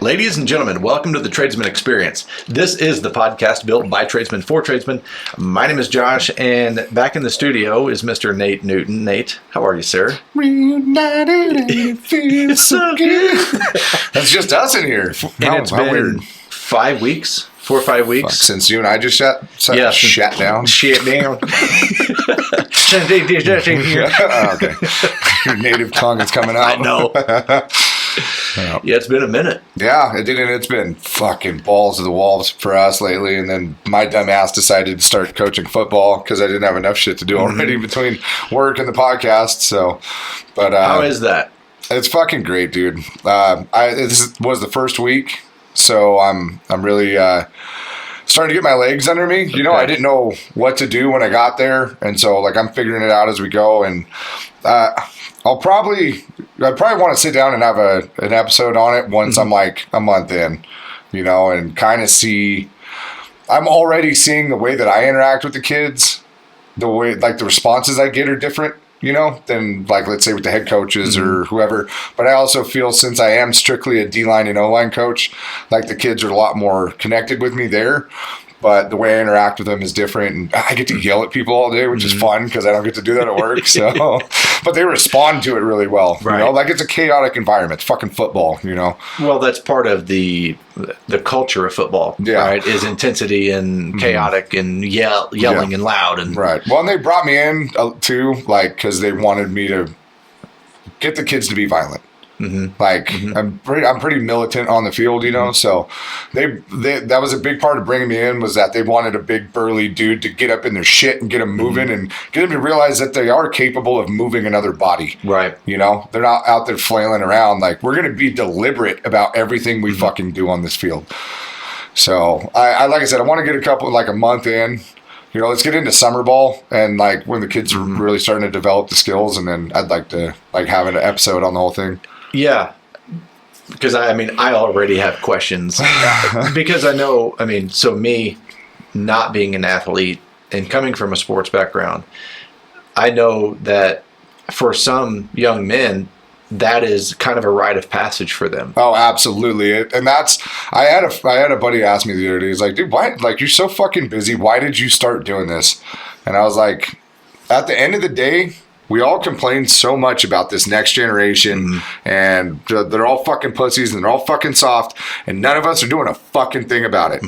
Ladies and gentlemen, welcome to the Tradesman Experience. This is the podcast built by tradesmen for tradesmen. My name is Josh, and back in the studio is Mr. Nate Newton. Nate, how are you, sir? Reunited and it feels so good. That's just us in here. And it's been weird. 5 weeks, 4 or 5 weeks. Fuck, since you and I just shat down. Shit down. Oh, okay. Your native tongue is coming out. I know. Yeah, it's been a minute. Yeah, it's been fucking balls to the walls for us lately. And then my dumb ass decided to start coaching football because I didn't have enough shit to do already between work and the podcast. So, but how is that? It's fucking great, dude. This was the first week, so I'm really starting to get my legs under me. You know, I didn't know what to do when I got there, and so like I'm figuring it out as we go. And I'd probably want to sit down and have an episode on it once I'm like a month in, you know, and kind of see. I'm already seeing the way that I interact with the kids, the way like the responses I get are different, you know, than like let's say with the head coaches or whoever. But I also feel since I am strictly a D-line and O-line coach, like the kids are a lot more connected with me there. But the way I interact with them is different, and I get to yell at people all day, which is fun because I don't get to do that at work. So, but they respond to it really well. Right. You know, like it's a chaotic environment. It's fucking football, you know. Well, that's part of the culture of football, right? Is intensity and chaotic and yelling and loud and right. Well, and they brought me in too, like because they wanted me to get the kids to be violent. I'm pretty militant on the field, you know. So they that was a big part of bringing me in was that they wanted a big burly dude to get up in their shit and get them moving and get them to realize that they are capable of moving another body. Right. You know, they're not out there flailing around. Like we're going to be deliberate about everything we fucking do on this field. So I like I said, I want to get a month in. You know, let's get into summer ball and like when the kids are really starting to develop the skills, and then I'd like to like have an episode on the whole thing. Yeah, because I already have questions because so me not being an athlete and coming from a sports background, I know that for some young men, that is kind of a rite of passage for them. Oh, absolutely. And that's, I had a buddy ask me the other day, he's like, dude, why, like, you're so fucking busy. Why did you start doing this? And I was like, at the end of the day, we all complain so much about this next generation and they're all fucking pussies and they're all fucking soft and none of us are doing a fucking thing about it.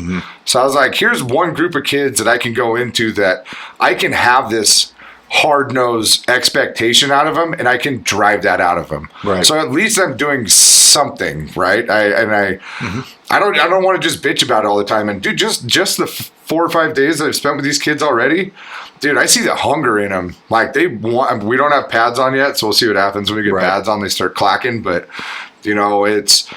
So I was like, here's one group of kids that I can go into that I can have this hard-nosed expectation out of them and I can drive that out of them. Right. So at least I'm doing something, right? I don't want to just bitch about it all the time. And dude, just the 4 or 5 days that I've spent with these kids already, dude, I see the hunger in them. Like we don't have pads on yet, so we'll see what happens when we get pads on. They start clacking, but you know, it's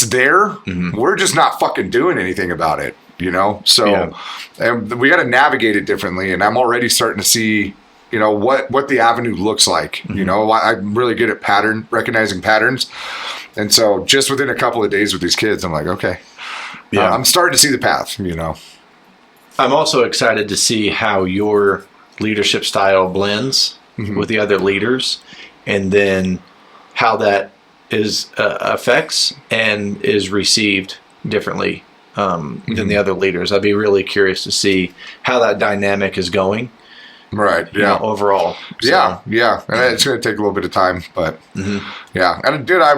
there. We're just not fucking doing anything about it, you know? So and we got to navigate it differently. And I'm already starting to see, you know, what the avenue looks like. You know, I'm really good at recognizing patterns. And so just within a couple of days with these kids, I'm like, okay, I'm starting to see the path, you know. I'm also excited to see how your leadership style blends with the other leaders, and then how that is affects and is received differently than the other leaders. I'd be really curious to see how that dynamic is going. Right. Yeah. You know, overall. So. Yeah. And it's going to take a little bit of time, but yeah. And dude, I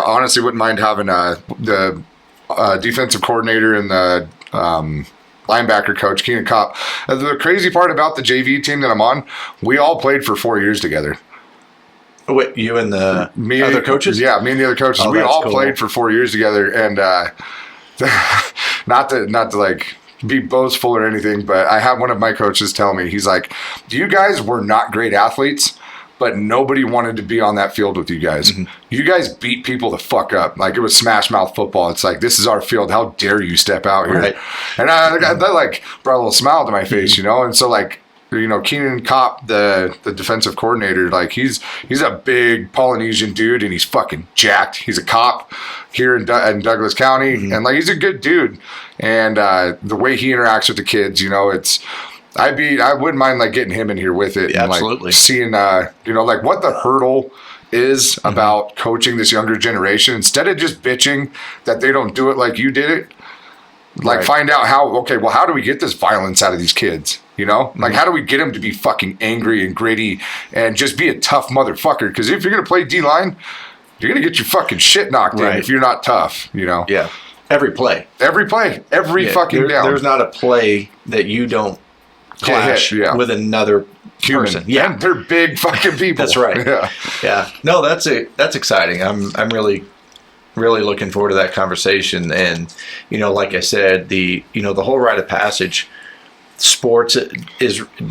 honestly wouldn't mind having the defensive coordinator and the linebacker coach, Keenan Kopp. The crazy part about the JV team that I'm on, we all played for 4 years together. Wait, you and the other coaches? Yeah, me and the other coaches. We all played for 4 years together, and not to like be boastful or anything, but I had one of my coaches tell me, he's like, you guys were not great athletes, but nobody wanted to be on that field with you guys. You guys beat people the fuck up. Like, it was smash mouth football. It's like, this is our field. How dare you step out here? Right. And I like brought a little smile to my face, you know? And so like, you know, Keenan Kopp, the defensive coordinator, like he's a big Polynesian dude and he's fucking jacked. He's a cop here in Douglas County and like he's a good dude. And the way he interacts with the kids, you know, it's I wouldn't mind like getting him in here with it. Yeah, and absolutely. Like seeing, like what the hurdle is about coaching this younger generation instead of just bitching that they don't do it like you did it. Like find out how do we get this violence out of these kids? Like how do we get them to be fucking angry and gritty and just be a tough motherfucker? Because if you're going to play D-line, you're going to get your fucking shit knocked in if you're not tough, Yeah. Every play. Every fucking down. There's not a play that you don't clash with another person. Yeah. And they're big fucking people. That's right. Yeah. No, that's exciting. I'm really looking forward to that conversation. And, like I said, the whole rite of passage, sports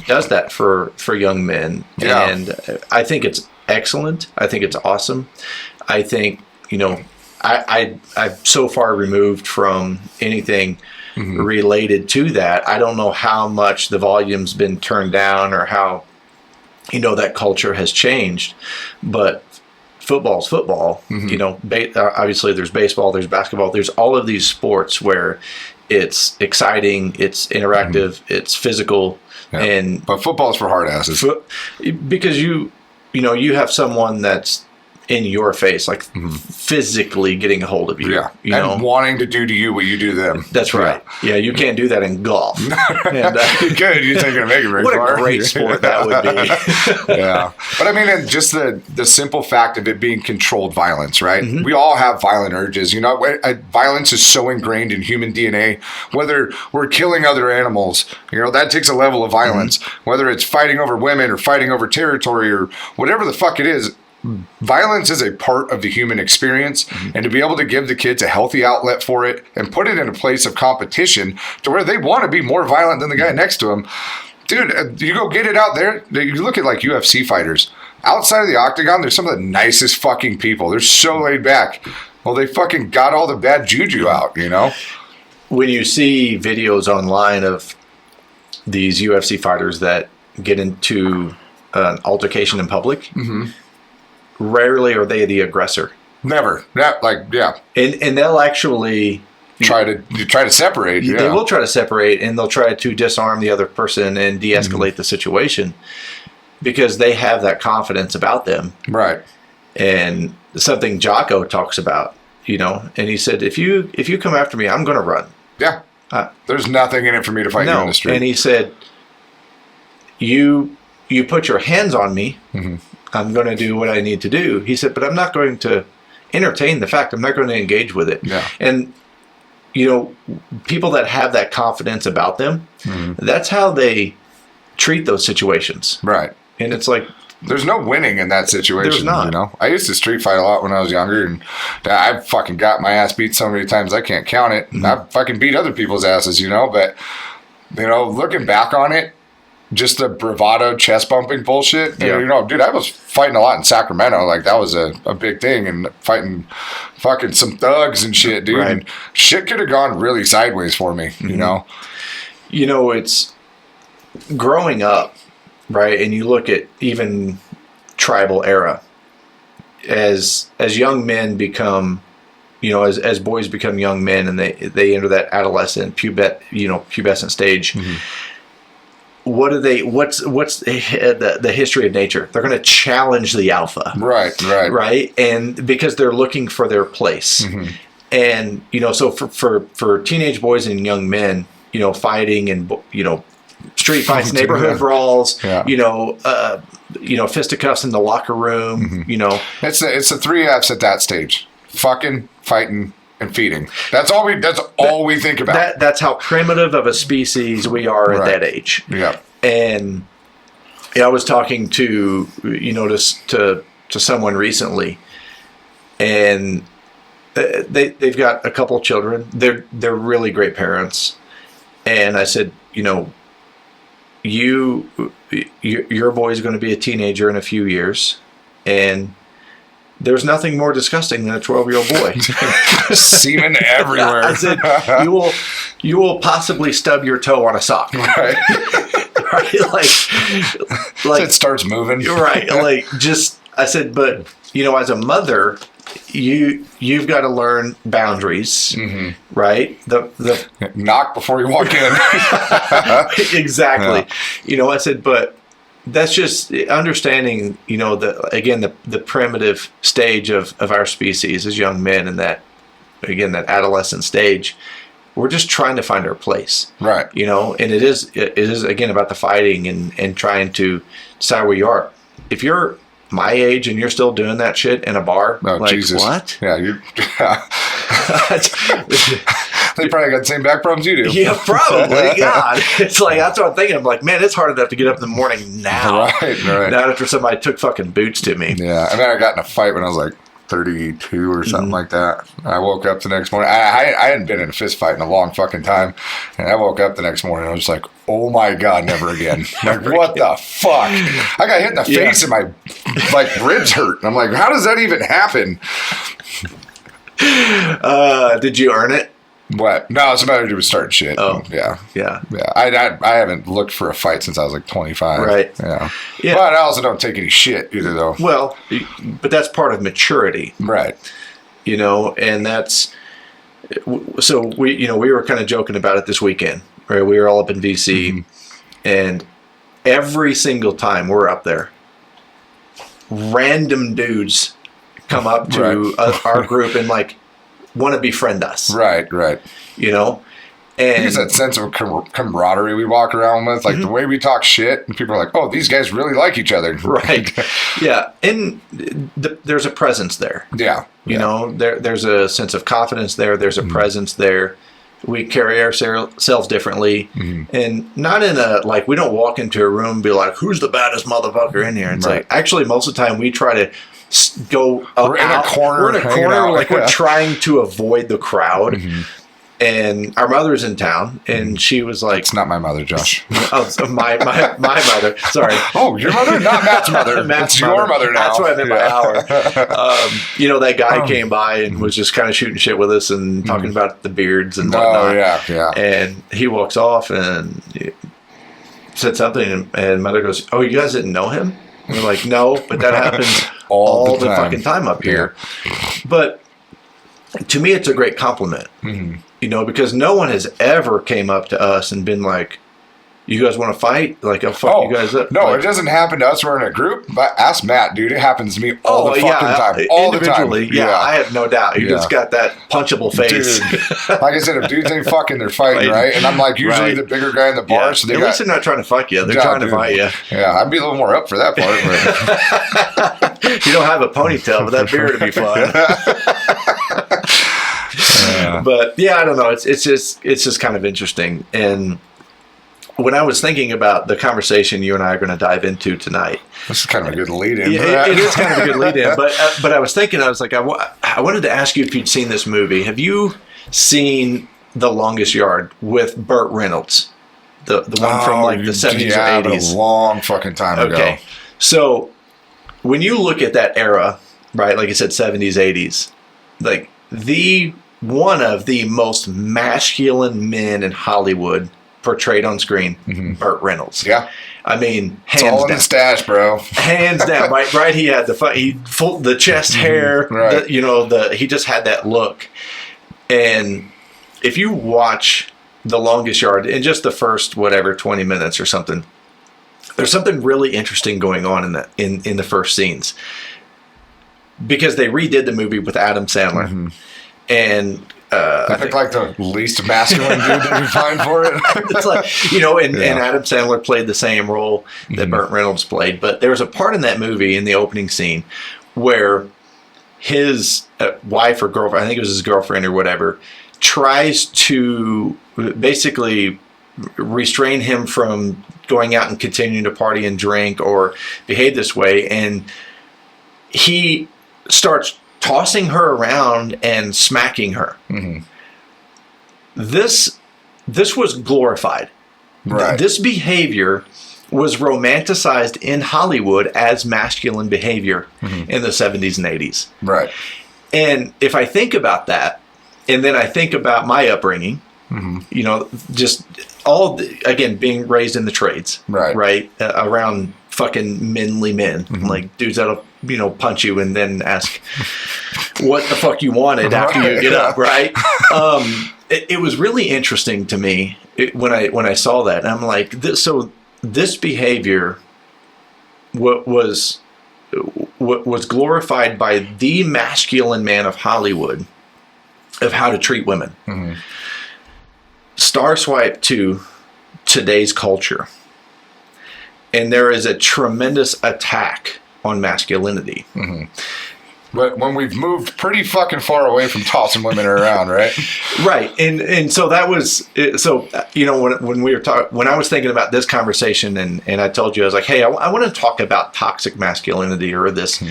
does that for young men. Yeah. And I think it's excellent. I think it's awesome. I think, I'm so far removed from anything related to that. I don't know how much the volume's been turned down or how, that culture has changed, but football's football. Obviously there's baseball, there's basketball, there's all of these sports where it's exciting, it's interactive, it's physical, but football's for hard asses. Because you have someone that's in your face, like physically getting a hold of you. Yeah. And wanting to do to you what you do to them. That's right. Yeah, you can't do that in golf. And, you could. You're not going to make it very what far. What a great sport that would be. Yeah. But I mean, just the simple fact of it being controlled violence, right? We all have violent urges. Violence is so ingrained in human DNA. Whether we're killing other animals, that takes a level of violence. Whether it's fighting over women or fighting over territory or whatever the fuck it is, violence is a part of the human experience, and to be able to give the kids a healthy outlet for it and put it in a place of competition to where they want to be more violent than the guy next to them. Dude, you go get it out there. You look at like UFC fighters. Outside of the octagon, they're some of the nicest fucking people. They're so laid back. Well, they fucking got all the bad juju out, When you see videos online of these UFC fighters that get into an altercation in public, rarely are they the aggressor. Never. And they'll actually try to separate. They will try to separate, and they'll try to disarm the other person and de-escalate the situation because they have that confidence about them. Right. And something Jocko talks about, and he said, if you come after me, I'm going to run. Yeah. There's nothing in it for me to fight you in the street. And he said, you put your hands on me, I'm going to do what I need to do. He said, but I'm not going to entertain the fact. I'm not going to engage with it. Yeah. And, people that have that confidence about them, that's how they treat those situations. Right. And it's like, there's no winning in that situation. There's not. I used to street fight a lot when I was younger, and I fucking got my ass beat so many times I can't count it. I fucking beat other people's asses, but, looking back on it, just the bravado chest bumping bullshit. Dude, I was fighting a lot in Sacramento. Like that was a big thing, and fighting fucking some thugs and shit, dude. Right. And shit could have gone really sideways for me, It's growing up, right? And you look at even tribal era as young men become, as boys become young men and they enter that adolescent pubescent stage. What's the history of nature? They're going to challenge the alpha. Right. And because they're looking for their place. And, so for teenage boys and young men, fighting and, street fights, neighborhood brawls, fisticuffs in the locker room, It's the 3 F's at that stage. Fucking, fighting, and feeding. That's all we think about. That's how primitive of a species we are at that age. Yeah. And I was talking to someone recently, and they've got a couple children. They're really great parents. And I said, your boy's going to be a teenager in a few years, and there's nothing more disgusting than a 12-year-old boy. Semen everywhere. I said, you will possibly stub your toe on a sock. Right. Right? Like it starts moving. Right. I said, but, as a mother, you've got to learn boundaries, right? The knock before you walk in. exactly. Yeah. I said, but that's just understanding, the primitive stage of our species as young men, and that adolescent stage. We're just trying to find our place, right? And it is again about the fighting and trying to decide where you are. If you're my age and you're still doing that shit in a bar, Jesus. What? Yeah, they probably got the same back problems you do. Yeah, probably. God, it's like that's what I'm thinking. I'm like, man, it's hard enough to get up in the morning now. Right. Not after somebody took fucking boots to me. Yeah, I mean, I got in a fight when I was like 32 or something like that. I woke up the next morning. I hadn't been in a fist fight in a long fucking time, and I woke up the next morning and I was like, oh my God, never again. What the fuck? I got hit in the face and my ribs hurt. And I'm like, how does that even happen? Did you earn it? What? No, it's about to do with starting shit. Oh. Yeah. Yeah. I haven't looked for a fight since I was like 25. Right. Yeah. But I also don't take any shit either, though. Well, but that's part of maturity. Right. And that's, so we were kind of joking about it this weekend, right? We were all up in VC, and every single time we're up there, random dudes come up to our group and want to befriend us. Right. And it's that sense of camaraderie we walk around with, the way we talk shit, and people are like, oh, these guys really like each other. Right. Yeah. And there's a presence there. Yeah. There's a sense of confidence there. There's a presence there. We carry ourselves differently, and not in a, we don't walk into a room and be like, who's the baddest motherfucker in here? It's actually most of the time we try to go we're in a corner. We're in a corner, we're trying to avoid the crowd. And our mother's in town, and she was like, "It's not my mother, Josh." Oh, so my mother. Sorry. Oh, your mother, not Matt's mother. It's your mother now. That's what I meant by our. That guy came by and was just kind of shooting shit with us and talking about the beards and whatnot. Oh yeah. And he walks off and said something, and mother goes, "Oh, you guys didn't know him?" And we're like, "No, but that happens all the fucking time up here." But to me, it's a great compliment. Because no one has ever came up to us and been like, you guys want to fight? I'll fuck you guys up. No, it doesn't happen to us. We're in a group. But ask Matt, dude. It happens to me all the fucking time. All the time. Yeah, I have no doubt. You just got that punchable face. Dude, like I said, if dudes ain't fucking, they're fighting, right? And I'm usually the bigger guy in the bar. So at least they're not trying to fuck you. They're trying to fight you. Yeah, I'd be a little more up for that part. But you don't have a ponytail, but that beard would be fun. But I don't know. It's just kind of interesting. And when I was thinking about the conversation you and I are going to dive into tonight, this is kind of a good lead-in. It is kind of a good lead-in. But I was thinking, I was like, I wanted to ask you if you'd seen this movie. Have you seen The Longest Yard with Burt Reynolds, the one from the 70s or 80s? A long fucking time ago. Okay, so when you look at that era, right? Like I said, 70s, 80s, one of the most masculine men in Hollywood portrayed on screen, Burt Reynolds. Yeah. I mean, hands down. It's all down. in the stash, bro. Hands down. Right. He had the chest hair. Right. He just had that look. And if you watch The Longest Yard in just the first 20 minutes or something, there's something really interesting going on in the first scenes, because they redid the movie with Adam Sandler. And I think the least masculine dude that we find for it. It's and Adam Sandler played the same role that Burt Reynolds played. But there was a part in that movie, in the opening scene, where his wife or girlfriend, I think it was his girlfriend or whatever, tries to basically restrain him from going out and continuing to party and drink or behave this way. And he starts tossing her around and smacking her. This was glorified. Right. This behavior was romanticized in Hollywood as masculine behavior in the 70s and 80s. Right. And if I think about that, and then I think about my upbringing, just again, being raised in the trades, right? Around fucking manly men, like dudes that'll, punch you and then ask, what the fuck you wanted after you get up, right? It was really interesting to me when I saw that. And I'm like, this behavior was glorified by the masculine man of Hollywood of how to treat women. Mm-hmm. Star swipe to today's culture, and there is a tremendous attack on masculinity. Mm-hmm. But when we've moved pretty fucking far away from tossing women around, right? Right. And so that was, so, you know, when we were talking, when I was thinking about this conversation and I told you, I was like, hey, I want to talk about toxic masculinity, or this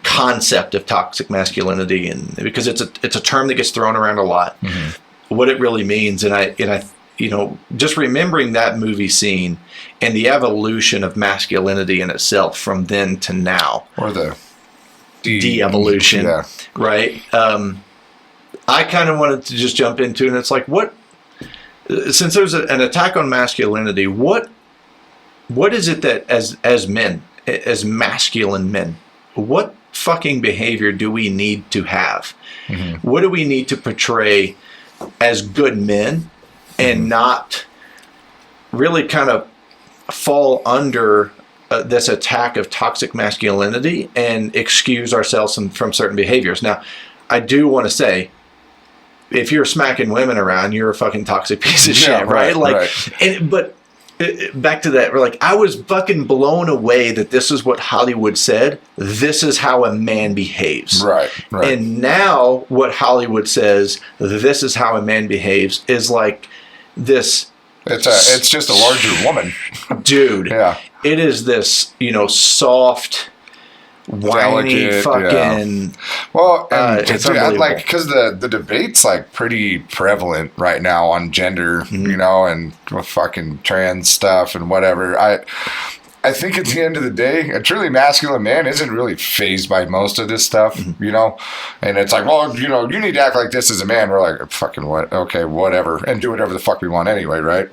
concept of toxic masculinity. And because it's a term that gets thrown around a lot, what it really means. And I, you know, just remembering that movie scene and the evolution of masculinity in itself from then to now. Or the de-evolution, right? I kind of wanted to just jump into, and it's like, since there's an attack on masculinity, what is it that as men, as masculine men, what fucking behavior do we need to have? Mm-hmm. What do we need to portray as good men and not really kind of fall under this attack of toxic masculinity and excuse ourselves from certain behaviors? Now, I do want to say, if you're smacking women around, you're a fucking toxic piece of shit, right? Like, but back to that, we're like, I was fucking blown away that this is what Hollywood said. This is how a man behaves. Right. And now what Hollywood says, this is how a man behaves, is like this. It's just a larger woman. Dude. Yeah. It is this, you know, soft, whiny, delicate, fucking. Well, it's unbelievable. because the debate's like pretty prevalent right now on gender, you know, and with fucking trans stuff and whatever. I think at the end of the day, a truly masculine man isn't really fazed by most of this stuff, you know? And it's like, well, you know, you need to act like this as a man. We're like, fucking what? Okay, whatever. And do whatever the fuck we want anyway, right?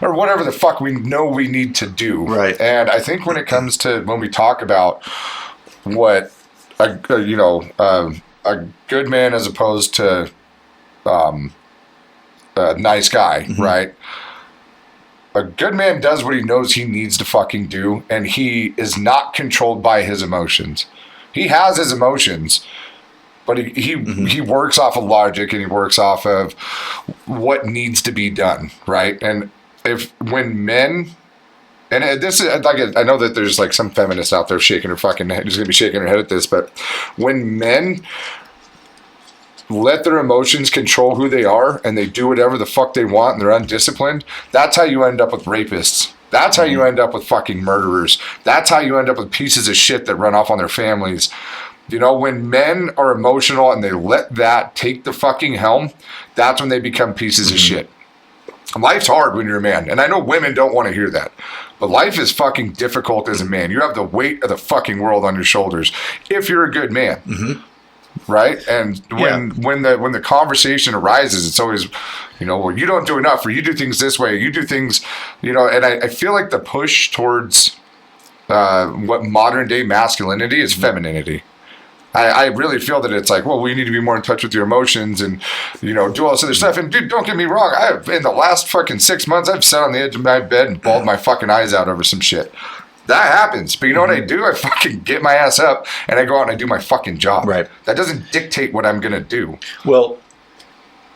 Or whatever the fuck we know we need to do. Right. And I think when it comes to, when we talk about what, a good man as opposed to a nice guy, right? A good man does what he knows he needs to fucking do, and he is not controlled by his emotions. He has his emotions, but he works off of logic, and he works off of what needs to be done, right? And when men, and this is like, I know that there's like some feminist out there shaking her fucking head, who's gonna be shaking her head at this, but when men let their emotions control who they are and they do whatever the fuck they want and they're undisciplined, that's how you end up with rapists. That's how you end up with fucking murderers. That's how you end up with pieces of shit that run off on their families. You know, when men are emotional and they let that take the fucking helm, that's when they become pieces of shit. Life's hard when you're a man. And I know women don't want to hear that. But life is fucking difficult as a man. You have the weight of the fucking world on your shoulders if you're a good man. Mm-hmm. Right? And when the conversation arises, it's always, you know, well, you don't do enough, or you do things this way, you do things, you know, and I feel like the push towards what modern day masculinity is femininity. I really feel that it's like, well, we need to be more in touch with your emotions and, you know, do all this other stuff. And dude, don't get me wrong. In the last fucking 6 months, I've sat on the edge of my bed and bawled my fucking eyes out over some shit. That happens. But you know what I do? I fucking get my ass up and I go out and I do my fucking job. Right. That doesn't dictate what I'm going to do. Well,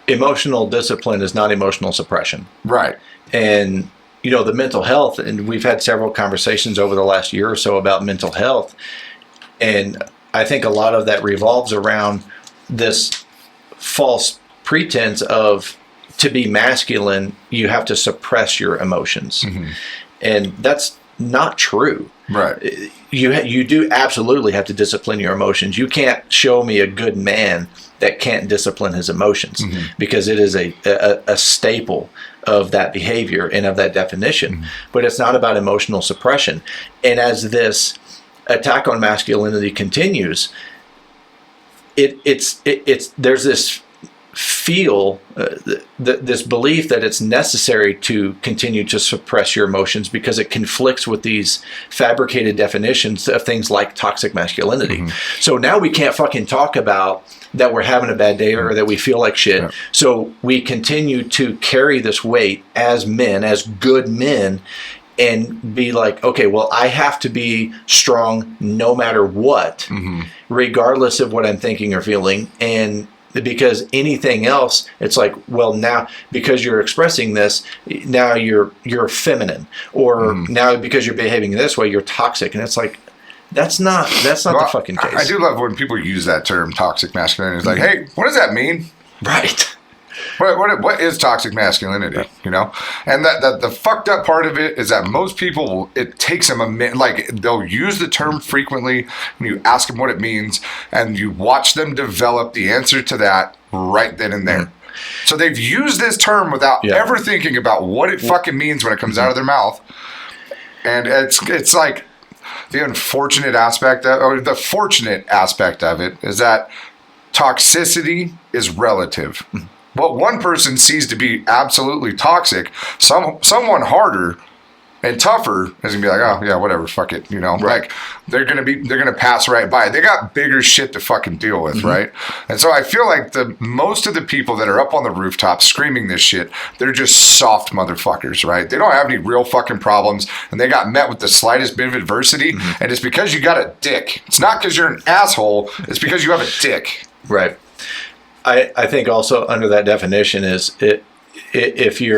emotional discipline is not emotional suppression. Right. And, you know, the mental health, and we've had several conversations over the last year or so about mental health. And I think a lot of that revolves around this false pretense of, to be masculine, you have to suppress your emotions. Mm-hmm. And that's not true. Right. You do absolutely have to discipline your emotions. You can't show me a good man that can't discipline his emotions, because it is a staple of that behavior and of that definition. But it's not about emotional suppression. And as this attack on masculinity continues, there's this feel this belief that it's necessary to continue to suppress your emotions because it conflicts with these fabricated definitions of things like toxic masculinity. Mm-hmm. So now we can't fucking talk about that we're having a bad day or that we feel like shit. Yeah. So we continue to carry this weight as men, as good men, and be like, okay, well, I have to be strong no matter what, mm-hmm. regardless of what I'm thinking or feeling. And because anything else, it's like, well, now because you're expressing this, now you're feminine, or now because you're behaving this way, you're toxic. And it's like, that's not the fucking case. I do love when people use that term, toxic masculinity. It's like, hey, what does that mean? Right. What is toxic masculinity? You know, and that the fucked up part of it is that most people, it takes them a minute. Like, they'll use the term frequently, and you ask them what it means, and you watch them develop the answer to that right then and there. Mm-hmm. So they've used this term without ever thinking about what it fucking means when it comes out of their mouth, and it's like the unfortunate aspect or the fortunate aspect of it is that toxicity is relative. Mm-hmm. What one person sees to be absolutely toxic, someone harder and tougher is gonna be like, oh yeah, whatever, fuck it, you know. Right. Like they're gonna pass right by. They got bigger shit to fucking deal with, mm-hmm. right? And so I feel like most of the people that are up on the rooftop screaming this shit, they're just soft motherfuckers, right? They don't have any real fucking problems, and they got met with the slightest bit of adversity, mm-hmm. and it's because you got a dick. It's not because you're an asshole. It's because you have a dick. Right. I think also under that definition is if you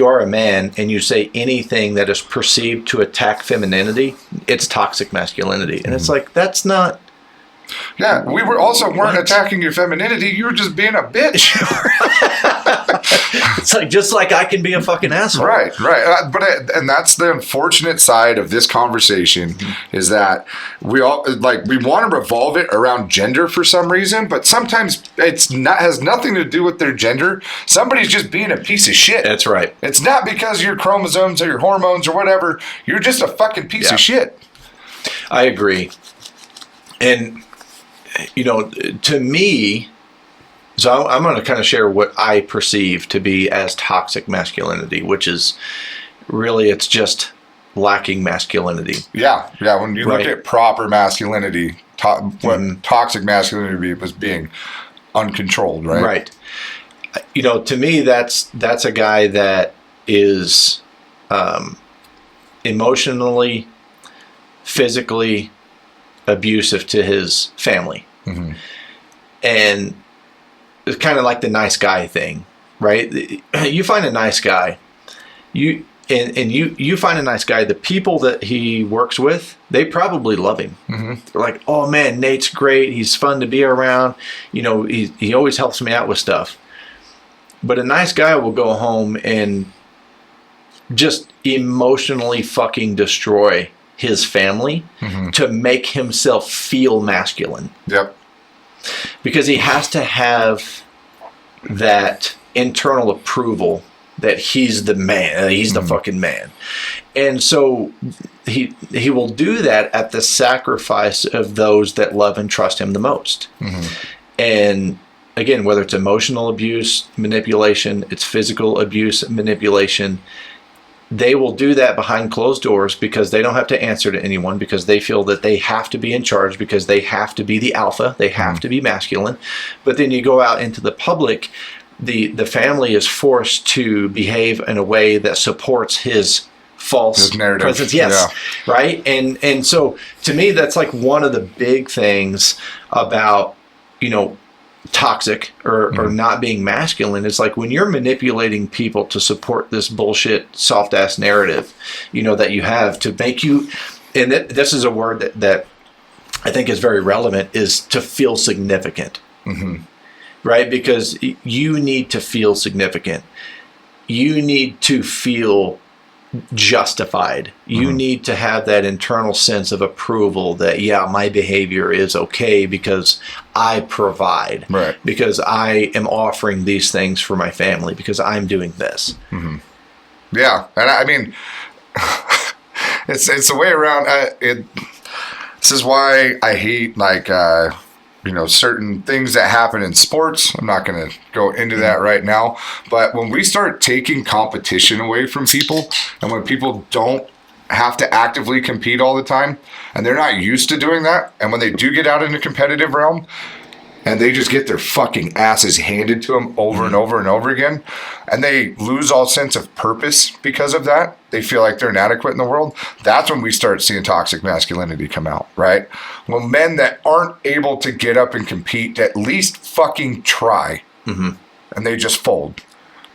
are a man and you say anything that is perceived to attack femininity, it's toxic masculinity, and it's like, that's not. Yeah, we weren't attacking your femininity. You were just being a bitch. It's like, just like I can be a fucking asshole. Right. And that's the unfortunate side of this conversation, mm-hmm. is that we all we want to revolve it around gender for some reason, but sometimes has nothing to do with their gender. Somebody's just being a piece of shit. That's right. It's not because your chromosomes or your hormones or whatever. You're just a fucking piece of shit. I agree. And you know, to me, so I'm going to kind of share what I perceive to be as toxic masculinity, which is really, it's just lacking masculinity. Yeah. When you look at proper masculinity, what toxic masculinity was being uncontrolled, right? Right. You know, to me, that's a guy that is emotionally, physically abusive to his family. Mm-hmm. And it's kind of like the nice guy thing, right? You find a nice guy, you find a nice guy, the people that he works with, they probably love him. Mm-hmm. They're like, oh man, Nate's great, he's fun to be around, you know, he always helps me out with stuff. But a nice guy will go home and just emotionally fucking destroy his family, mm-hmm. to make himself feel masculine. Yep. Because he has to have that internal approval that he's the man, he's mm-hmm. the fucking man. And so he will do that at the sacrifice of those that love and trust him the most. Mm-hmm. And again, whether it's emotional abuse, manipulation, it's physical abuse, manipulation, they will do that behind closed doors because they don't have to answer to anyone, because they feel that they have to be in charge, because they have to be the alpha, they have to be masculine. But then you go out into the public, the family is forced to behave in a way that supports his false presence. Yes. Yeah. Right. And so to me, that's like one of the big things about, you know, toxic or not being masculine. It's like when you're manipulating people to support this bullshit soft ass narrative, you know, that you have to make you, and this is a word that I think is very relevant, is to feel significant. Mm-hmm. Right? Because you need to feel significant. You need to feel justified. You mm-hmm. need to have that internal sense of approval that, yeah, my behavior is okay because I provide, right, because I am offering these things for my family, because I'm doing this. Mm-hmm. Yeah. And I mean, it's the way around. This is why I hate certain things that happen in sports. I'm not going to go into that right now. But when we start taking competition away from people, and when people don't have to actively compete all the time, and they're not used to doing that, and when they do get out in the competitive realm, and they just get their fucking asses handed to them over and over and over again, and they lose all sense of purpose because of that. They feel like they're inadequate in the world. That's when we start seeing toxic masculinity come out, right? When men that aren't able to get up and compete at least fucking try, and they just fold.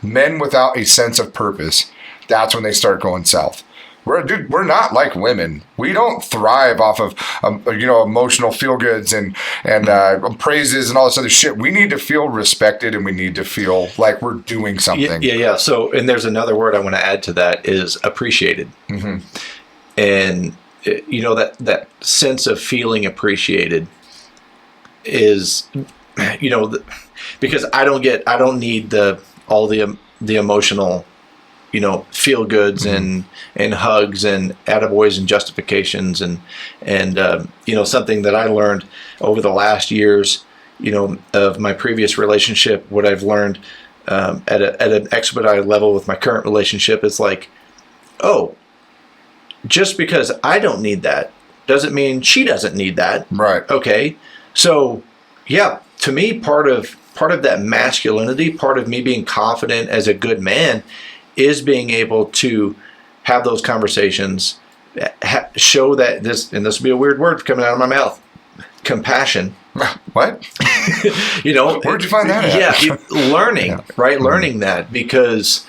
Men without a sense of purpose, that's when they start going south. We're not like women. We don't thrive off of emotional feel goods and praises and all this other shit. We need to feel respected, and we need to feel like we're doing something. Yeah. So, and there's another word I want to add to that is appreciated. And that sense of feeling appreciated is, because I don't need all the emotional, feel goods and hugs and attaboys and justifications and something that I learned over the last years, of my previous relationship. What I've learned at an expedited level with my current relationship is like, oh, just because I don't need that doesn't mean she doesn't need that. Right. Okay. So yeah, to me, part of that masculinity, part of me being confident as a good man, is being able to have those conversations, show that this will be a weird word coming out of my mouth, compassion. What? Where'd you find that at? Yeah, learning, right? Learning that because...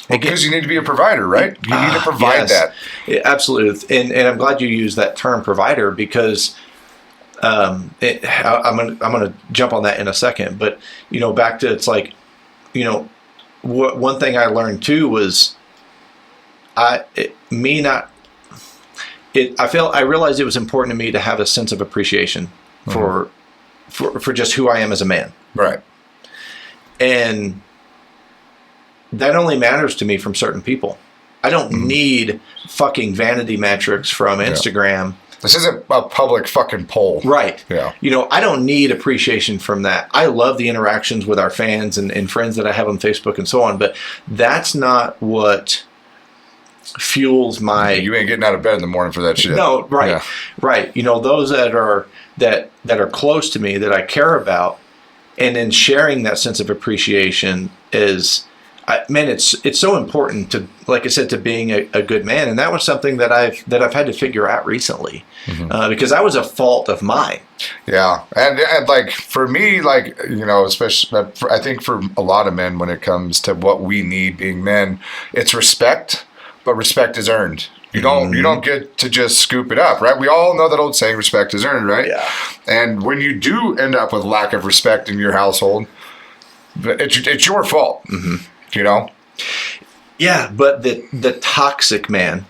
because you need to be a provider, right? You need to provide that. Yeah, absolutely. And I'm glad you used that term provider because I'm going to jump on that in a second. But, back to it's like, one thing I learned too was I realized it was important to me to have a sense of appreciation for just who I am as a man. Right. And that only matters to me from certain people. I don't need fucking vanity metrics from Instagram. Yeah. This isn't a public fucking poll. Right. Yeah. I don't need appreciation from that. I love the interactions with our fans and friends that I have on Facebook and so on, but that's not what fuels my... You ain't getting out of bed in the morning for that shit. No, right. Yeah. Right. those that are close to me, that I care about, and then sharing that sense of appreciation is... it's so important to, like I said, to being a good man, and that was something that I've had to figure out recently, because that was a fault of mine. Yeah, and like for me, especially I think for a lot of men, when it comes to what we need being men, it's respect, but respect is earned. You don't get to just scoop it up, right? We all know that old saying, respect is earned, right? Yeah. And when you do end up with lack of respect in your household, it's your fault. Yeah, but the toxic man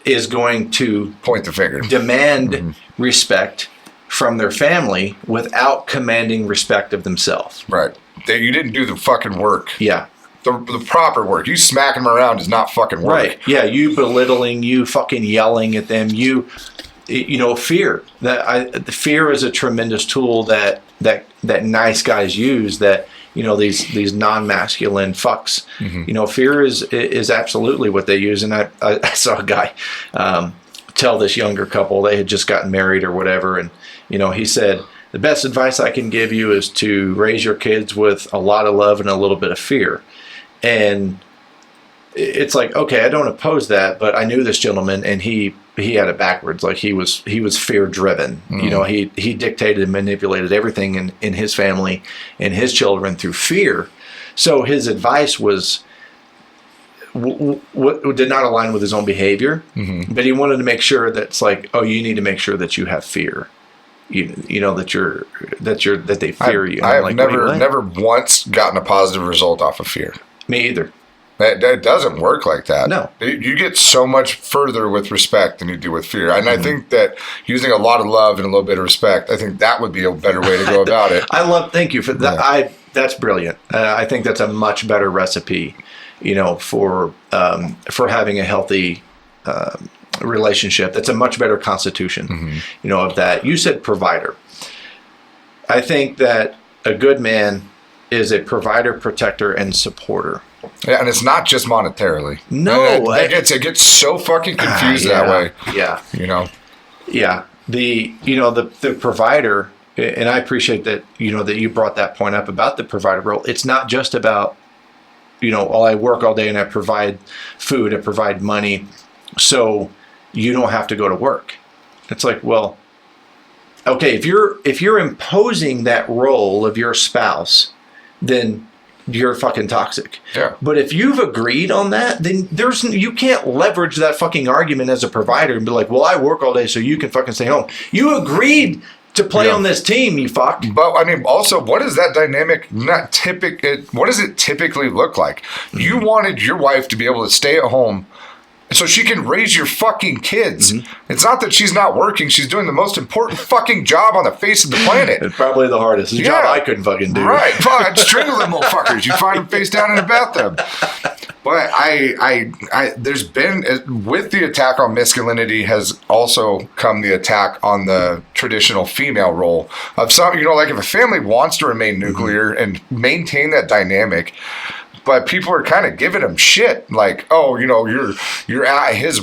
is going to point the finger, demand respect from their family without commanding respect of themselves. Right. You didn't do the fucking work. Yeah. The proper work. You smacking them around is not fucking work. Right. Yeah, you belittling, you fucking yelling at them, fear. The fear is a tremendous tool that nice guys use that these non-masculine fucks. Fear is absolutely what they use. And I saw a guy tell this younger couple, they had just gotten married or whatever, and he said, the best advice I can give you is to raise your kids with a lot of love and a little bit of fear. And it's like, okay, I don't oppose that, but I knew this gentleman, and he had it backwards. Like he was fear driven. He dictated and manipulated everything in his family and his children through fear. So his advice was what did not align with his own behavior, but he wanted to make sure that it's like, oh, you need to make sure that you have fear. That they fear you. I have never once gotten a positive result off of fear. Me either. That doesn't work like that. No. You get so much further with respect than you do with fear. And I think that using a lot of love and a little bit of respect, I think that would be a better way to go about it. Thank you for that. Yeah. That's brilliant. I think that's a much better recipe, for having a healthy relationship. That's a much better constitution, of that. You said provider. I think that a good man is a provider, protector, and supporter. Yeah, and it's not just monetarily. No, it gets so fucking confused that way. Yeah, Yeah. The provider, and I appreciate that that you brought that point up about the provider role. It's not just about I work all day and I provide food, I provide money, so you don't have to go to work. It's like, well, okay, if you're imposing that role of your spouse, then you're fucking toxic. Yeah. But if you've agreed on that, then you can't leverage that fucking argument as a provider and be like, well, I work all day so you can fucking stay home. You agreed to play on this team, you fuck. But I mean, also, what is that dynamic? What does it typically look like? Mm-hmm. You wanted your wife to be able to stay at home so she can raise your fucking kids. Mm-hmm. It's not that she's not working. She's doing the most important fucking job on the face of the planet. And probably the hardest. It's a job I couldn't fucking do. Right. Fuck, strangle them motherfuckers. You find them face down in a bathtub. But there's been, with the attack on masculinity has also come the attack on the traditional female role of some, like if a family wants to remain nuclear and maintain that dynamic, but people are kind of giving him shit, like, oh, you're at his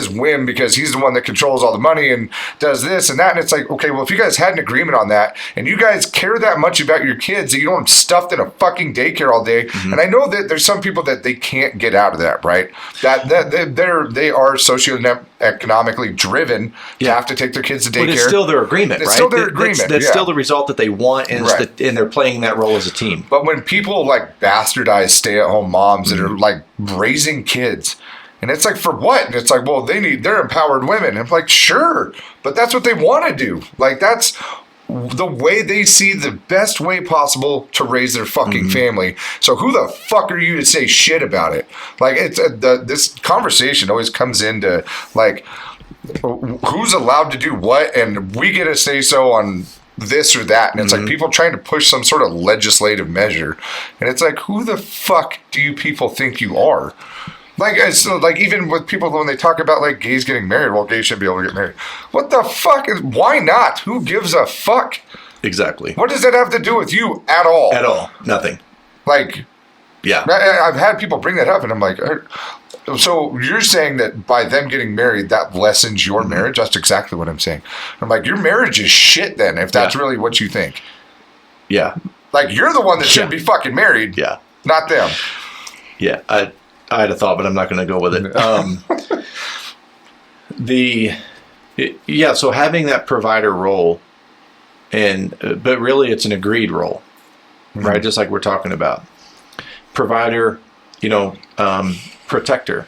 whim because he's the one that controls all the money and does this and that. And it's like, okay, well, if you guys had an agreement on that and you guys care that much about your kids that you don't want them stuffed in a fucking daycare all day. Mm-hmm. And I know that there's some people that they can't get out of that, right? That they are socioeconomically driven to have to take their kids to daycare. But it's still their agreement, right? It's still their agreement. That's still the result that they want, and, and they're playing that role as a team. But when people like bastardize stay-at-home moms that are like raising kids, and it's like, for what? And it's like, well, they're empowered women. And I'm like, sure, but that's what they want to do. Like, that's the way they see the best way possible to raise their fucking family. So who the fuck are you to say shit about it? Like, it's this conversation always comes into like, who's allowed to do what, and we get to say so on this or that. And it's like people trying to push some sort of legislative measure. And it's like, who the fuck do you people think you are? Like even with people when they talk about like gays getting married, well, gays shouldn't be able to get married. What the fuck why not? Who gives a fuck? Exactly. What does that have to do with you at all? At all. Nothing. Like, yeah. I've had people bring that up and I'm like, so you're saying that by them getting married, that lessens your marriage? That's exactly what I'm saying. I'm like, your marriage is shit then, if that's really what you think. Yeah. Like, you're the one that should be fucking married. Yeah. Not them. Yeah. I had a thought, but I'm not going to go with it. So having that provider role, but really it's an agreed role, right? Just like we're talking about. Provider, protector.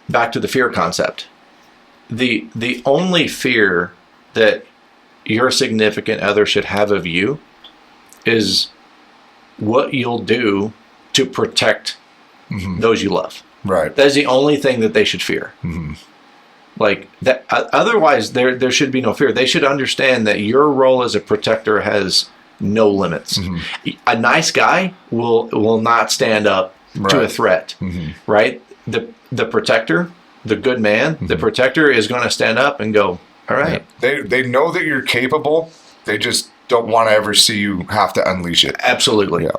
Back to the fear concept. The only fear that your significant other should have of you is what you'll do to protect those you love. Right. That is the only thing that they should fear. Mm-hmm. Like that. Otherwise, there should be no fear. They should understand that your role as a protector has no limits. Mm-hmm. A nice guy will not stand up to a threat. Mm-hmm. Right. The protector, the good man, the protector is going to stand up and go, all right. Yeah. They know that you're capable. They just don't want to ever see you have to unleash it. Absolutely. Yeah.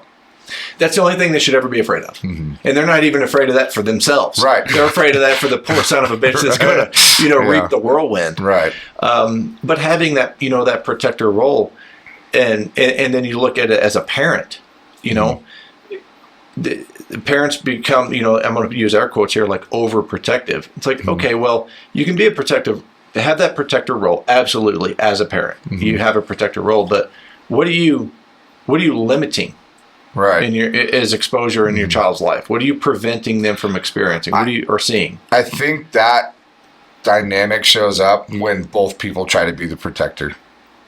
That's the only thing they should ever be afraid of. Mm-hmm. And they're not even afraid of that for themselves. Right. They're afraid of that for the poor son of a bitch that's going to, reap the whirlwind. Right. But having that, that protector role, and then you look at it as a parent, the parents become, I'm going to use air quotes here, like overprotective. It's like, okay, well, you can be have that protector role. Absolutely. As a parent, you have a protector role, but what are you limiting? Right. In as exposure in your child's life? What are you preventing them from experiencing? What are you seeing? I think that dynamic shows up when both people try to be the protector.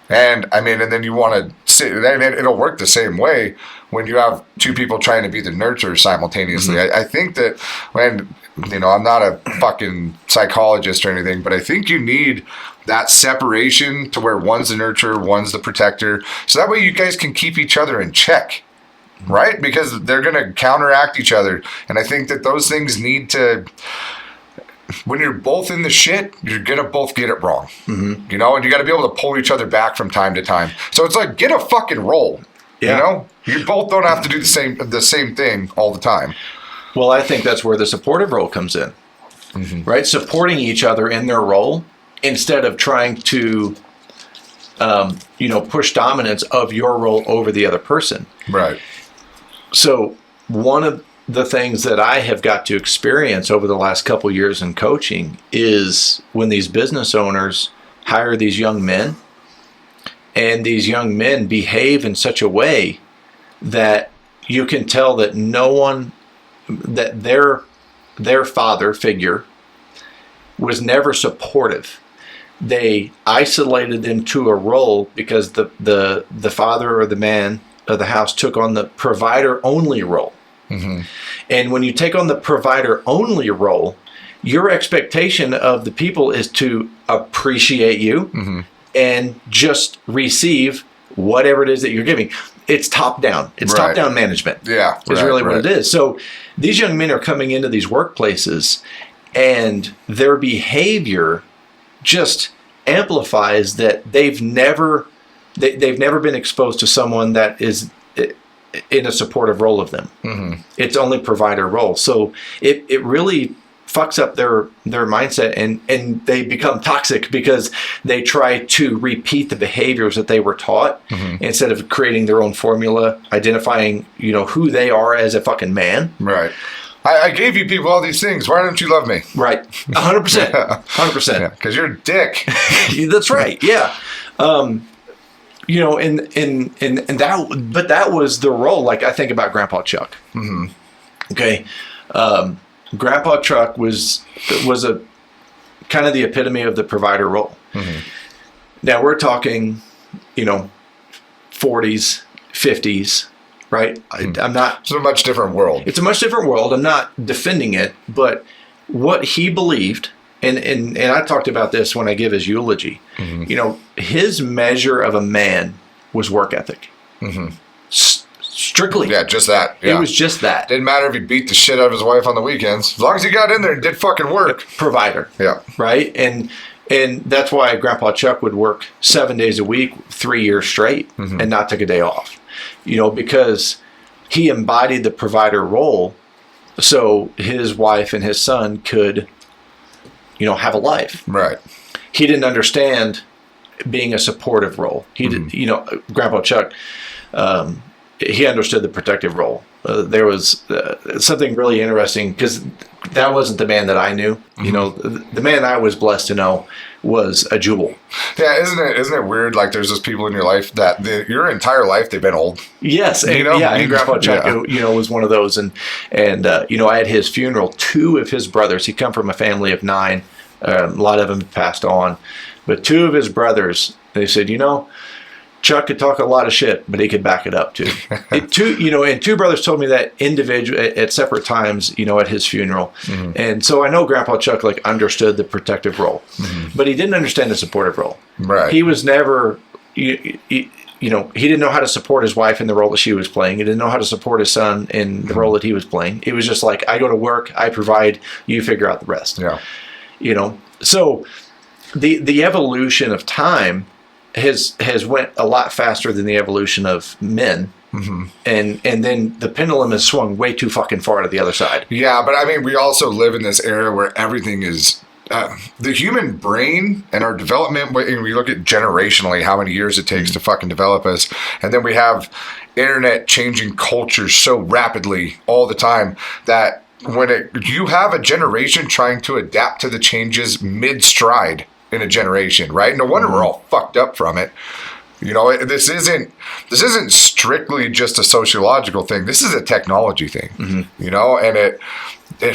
And then you want to see, it'll work the same way when you have two people trying to be the nurturer simultaneously. I think that when, I'm not a fucking psychologist or anything, but I think you need that separation to where one's the nurturer, one's the protector. So that way you guys can keep each other in check. Right? Because they're going to counteract each other. And I think that those things need to when you're both in the shit, you're going to both get it wrong. Mm-hmm. You know, and you got to be able to pull each other back from time to time. So it's like, get a fucking role. Yeah. You know, you both don't have to do the same thing all the time. Well, I think that's where the supportive role comes in, right? Supporting each other in their role instead of trying to, push dominance of your role over the other person. Right. So one of the things that I have got to experience over the last couple years in coaching is when these business owners hire these young men, and these young men behave in such a way that you can tell that that their father figure was never supportive. They isolated them to a role because the father or the man of the house took on the provider only role. Mm-hmm. And when you take on the provider only role, your expectation of the people is to appreciate you and just receive whatever it is that you're giving. It's top down. It's Right. top down management. Yeah. Is really what it is. So these young men are coming into these workplaces, and their behavior just amplifies that they've never been exposed to someone that is in a supportive role of them. Mm-hmm. It's only provider role. So it really fucks up their mindset, and they become toxic because they try to repeat the behaviors that they were taught instead of creating their own formula, identifying, who they are as a fucking man. Right. I gave you people all these things. Why don't you love me? Right. 100%. 100%. Because you're a dick. That's right. Yeah. And that was the role. Like, I think about Grandpa Chuck. Mm-hmm. Okay. Grandpa Chuck was a kind of the epitome of the provider role. Mm-hmm. Now we're talking, 40s, 50s, right? I'm not. It's a much different world. It's a much different world. I'm not defending it, but what he believed, and I talked about this when I give his eulogy. Mm-hmm. His measure of a man was work ethic. Mm-hmm. Strictly. Yeah, just that. Yeah. It was just that. Didn't matter if he beat the shit out of his wife on the weekends. As long as he got in there and did fucking work. Provider. Yeah. Right? And that's why Grandpa Chuck would work 7 days a week, 3 years straight, and not take a day off. Because he embodied the provider role, so his wife and his son could, have a life. Right. He didn't understand being a supportive role. He did, Grandpa Chuck, he understood the protective role. There was something really interesting because that wasn't the man that I knew. The man I was blessed to know was a jewel. Yeah, isn't it weird? Like, there's just people in your life that your entire life they've been old. Yes, and Grandpa Chuck, was one of those. And I had his funeral. 2 of his brothers. He come from a family of 9. A lot of them passed on, but 2 of his brothers. They said, Chuck could talk a lot of shit, but he could back it up too. And 2 brothers told me that individual at separate times, at his funeral. Mm-hmm. And so I know Grandpa Chuck understood the protective role, but he didn't understand the supportive role. Right. He was never, he didn't know how to support his wife in the role that she was playing. He didn't know how to support his son in the role that he was playing. It was just like, I go to work, I provide, you figure out the rest. Yeah. So the evolution of time has went a lot faster than the evolution of men. And then the pendulum has swung way too fucking far to the other side. Yeah, but I mean, we also live in this era where everything is the human brain and our development. When we look at generationally, how many years it takes to fucking develop us, and then we have internet changing culture so rapidly all the time that when you have a generation trying to adapt to the changes mid-stride in a generation, right? No wonder we're all fucked up from it. This isn't strictly just a sociological thing. This is a technology thing, and it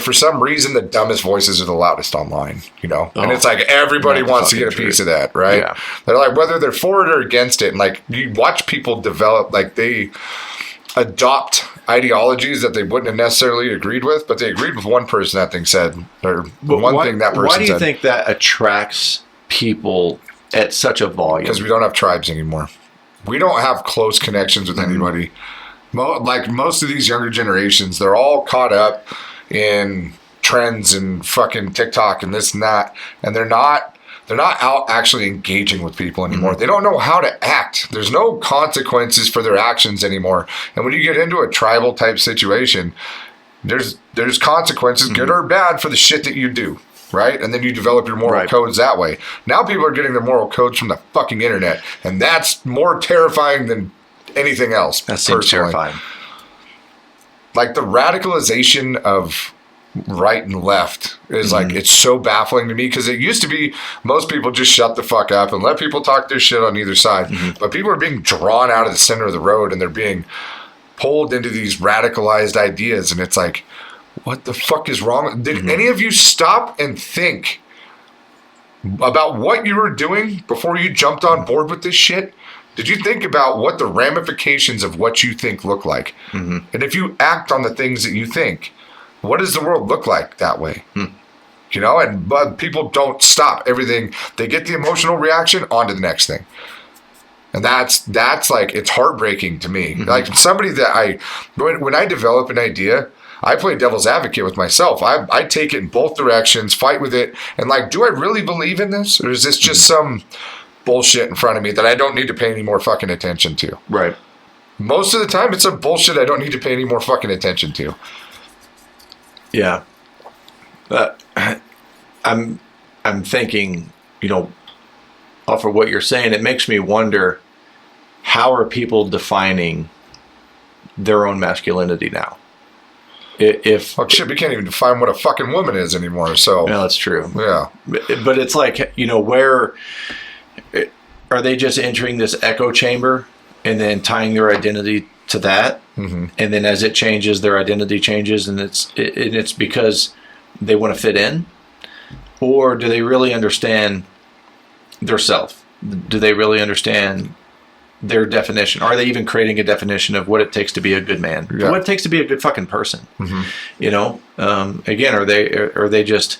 for some reason the dumbest voices are the loudest online, and it's like everybody wants to get a piece of that, right? Yeah. They're like, whether they're for it or against it, and like you watch people develop, like they adopt ideologies that they wouldn't have necessarily agreed with, but they agreed with one person that thing said, or thing that person said. Why do you think that attracts people at such a volume? Because we don't have tribes anymore. We don't have close connections with anybody. Like most of these younger generations, they're all caught up in trends and fucking TikTok and this and that, and they're not out actually engaging with people anymore. They don't know how to act. There's no consequences for their actions anymore. And when you get into a tribal type situation, there's consequences, good or bad, for the shit that you do, right? And then you develop your moral codes that way. Now people are getting their moral codes from the fucking internet, and that's more terrifying than anything else. That seems terrifying. Like the radicalization of right and left is like, it's so baffling to me, because it used to be most people just shut the fuck up and let people talk their shit on either side. But people are being drawn out of the center of the road, and they're being pulled into these radicalized ideas, and it's like, what the fuck is wrong? Did any of you stop and think about what you were doing before you jumped on board with this shit? Did you think about what the ramifications of what you think look like? And if you act on the things that you think, what does the world look like that way? You know, but people don't stop everything. They get the emotional reaction, on to the next thing. And that's like, it's heartbreaking to me. Like somebody that when I develop an idea, I play devil's advocate with myself. I take it in both directions, fight with it, and like, do I really believe in this? Or is this just some bullshit in front of me that I don't need to pay any more fucking attention to? Right. Most of the time, it's some bullshit I don't need to pay any more fucking attention to. Yeah. I'm thinking, you know, off of what you're saying, it makes me wonder, how are people defining their own masculinity now? If oh shit, we can't even define what a fucking woman is anymore. So no, that's true. Yeah, but it's like, you know, where are they just entering this echo chamber and then tying their identity to that, and then as it changes, their identity changes, and it's because they want to fit in, or do they really understand their self? Do they really understand their definition? Are they even creating a definition of what it takes to be a good man? Yeah. What it takes to be a good fucking person? You know, again, are they just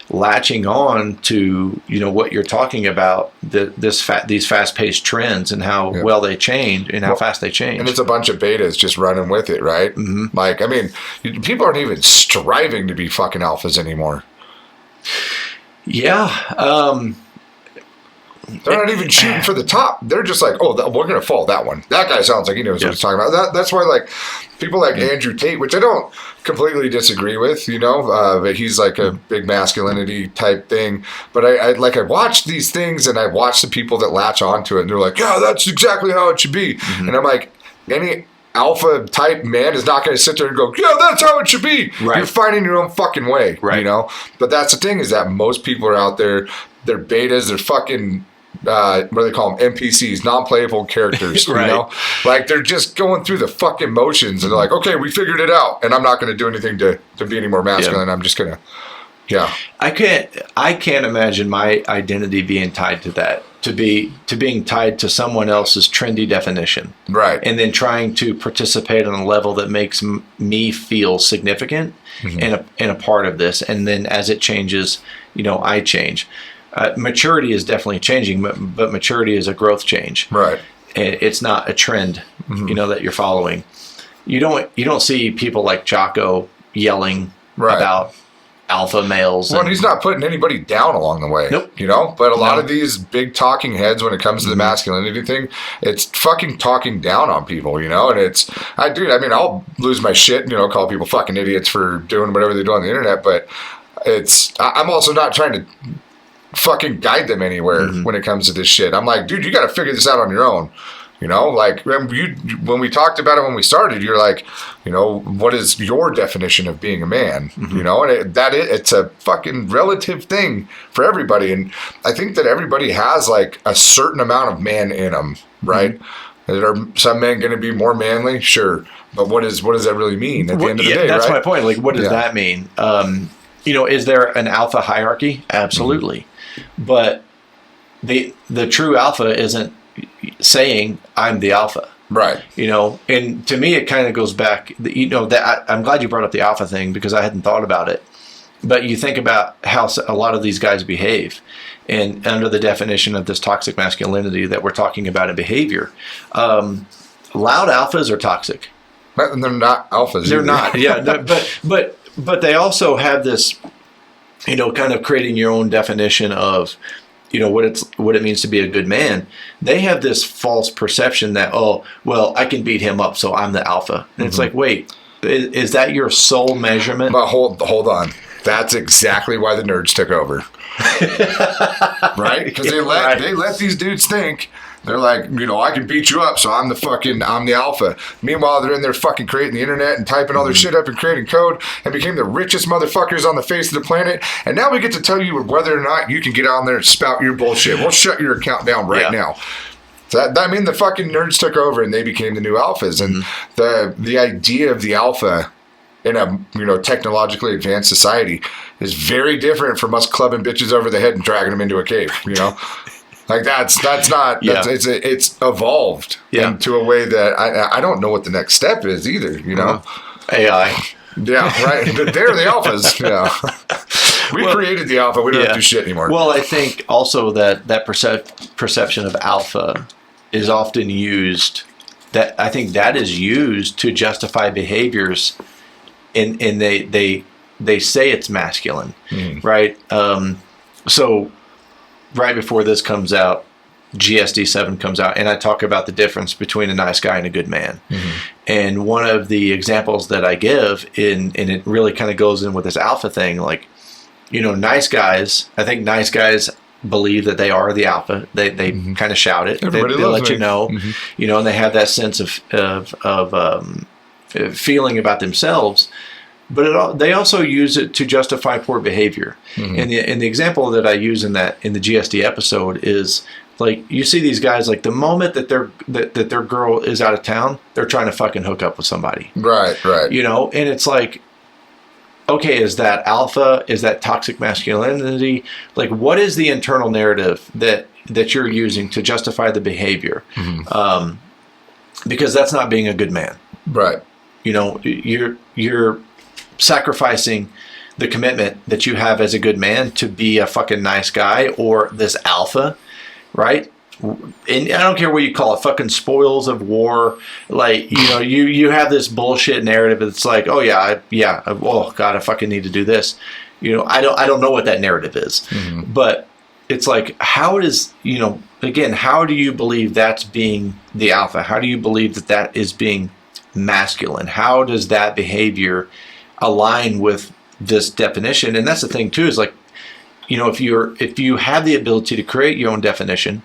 latching on to, you know, what you're talking about, these fast-paced trends and how well they change and how fast they change? And it's a bunch of betas just running with it, right? Like, I mean, people aren't even striving to be fucking alphas anymore. Yeah. They're not even shooting for the top. They're just like, oh, we're going to follow that one. That guy sounds like he knows what he's talking about. That's why, like, people like Andrew Tate, which I don't completely disagree with, you know, but he's like a big masculinity type thing. But I watch these things, and I watch the people that latch onto it, and they're like, yeah, that's exactly how it should be. And I'm like, any alpha type man is not going to sit there and go, yeah, that's how it should be. You're finding your own fucking way, you know? But that's the thing, is that most people are out there, they're betas, they're fucking... what do they call them? NPCs, non-playable characters, you know? Like, they're just going through the fucking motions, and they're like, okay, we figured it out, and I'm not going to do anything to be any more masculine. I'm just going to, I can't imagine my identity being tied to that, to being tied to someone else's trendy definition. Right. And then trying to participate on a level that makes me feel significant and a part of this. And then as it changes, you know, I change. Maturity is definitely changing, but maturity is a growth change. Right. It's not a trend, you know, that you're following. You don't see people like Jocko yelling about alpha males. Well, and he's not putting anybody down along the way. Nope. You know, but a lot of these big talking heads, when it comes to the masculinity thing, it's fucking talking down on people, you know, and I'll lose my shit, you know, call people fucking idiots for doing whatever they do on the internet, but I'm also not trying to fucking guide them anywhere when it comes to this shit. I'm like, dude, you got to figure this out on your own. You know, like when we talked about it when we started, you're like, you know, what is your definition of being a man? You know, and it's a fucking relative thing for everybody. And I think that everybody has like a certain amount of man in them, right? Are some men going to be more manly? Sure. But what does that really mean at the end of the day, that's my point. Like, what does that mean? You know, is there an alpha hierarchy? Absolutely. But the true alpha isn't saying I'm the alpha, right? You know, and to me it kind of goes back. You know, that I'm glad you brought up the alpha thing, because I hadn't thought about it. But you think about how a lot of these guys behave, and under the definition of this toxic masculinity that we're talking about in behavior, loud alphas are toxic. And they're not alphas. They're not. Yeah, but But they also have this, kind of creating your own definition of, what it means to be a good man. They have this false perception that, oh, well, I can beat him up, so I'm the alpha. And it's like, wait, is that your sole measurement? But hold on. That's exactly why the nerds took over. Right? Because they let these dudes think. They're like, I can beat you up, so I'm the alpha. Meanwhile, they're in there fucking creating the internet and typing all their shit up and creating code and became the richest motherfuckers on the face of the planet. And now we get to tell you whether or not you can get on there and spout your bullshit. We'll shut your account down right now. So the fucking nerds took over and they became the new alphas. And the idea of the alpha in a technologically advanced society is very different from us clubbing bitches over the head and dragging them into a cave, Like that's not it's evolved into a way that I don't know what the next step is either, AI. Yeah, right. They're the alphas. Yeah. We created the alpha. We don't have to do shit anymore. Well, I think also that perception of alpha is often used. I think that is used to justify behaviors, and they say it's masculine, right? So. Right before this comes out, GSD7 comes out, and I talk about the difference between a nice guy and a good man. And one of the examples that I give, and it really kind of goes in with this alpha thing, like, nice guys, I think nice guys believe that they are the alpha. They kind of shout it. They let you know, and they have that sense of feeling about themselves. But they also use it to justify poor behavior. And the example that I use in the GSD episode is, like, you see these guys, like, the moment that their girl is out of town, they're trying to fucking hook up with somebody. Right. And it's like, okay, is that alpha? Is that toxic masculinity? Like, what is the internal narrative that you're using to justify the behavior? Because that's not being a good man. Right. You're sacrificing the commitment that you have as a good man to be a fucking nice guy or this alpha, right? And I don't care what you call it, fucking spoils of war. Like, you have this bullshit narrative. It's like, oh oh God, I fucking need to do this. I don't know what that narrative is, but it's like, how does, again, how do you believe that's being the alpha? How do you believe that is being masculine? How does that behavior align with this definition? And that's the thing too, is like, if you have the ability to create your own definition,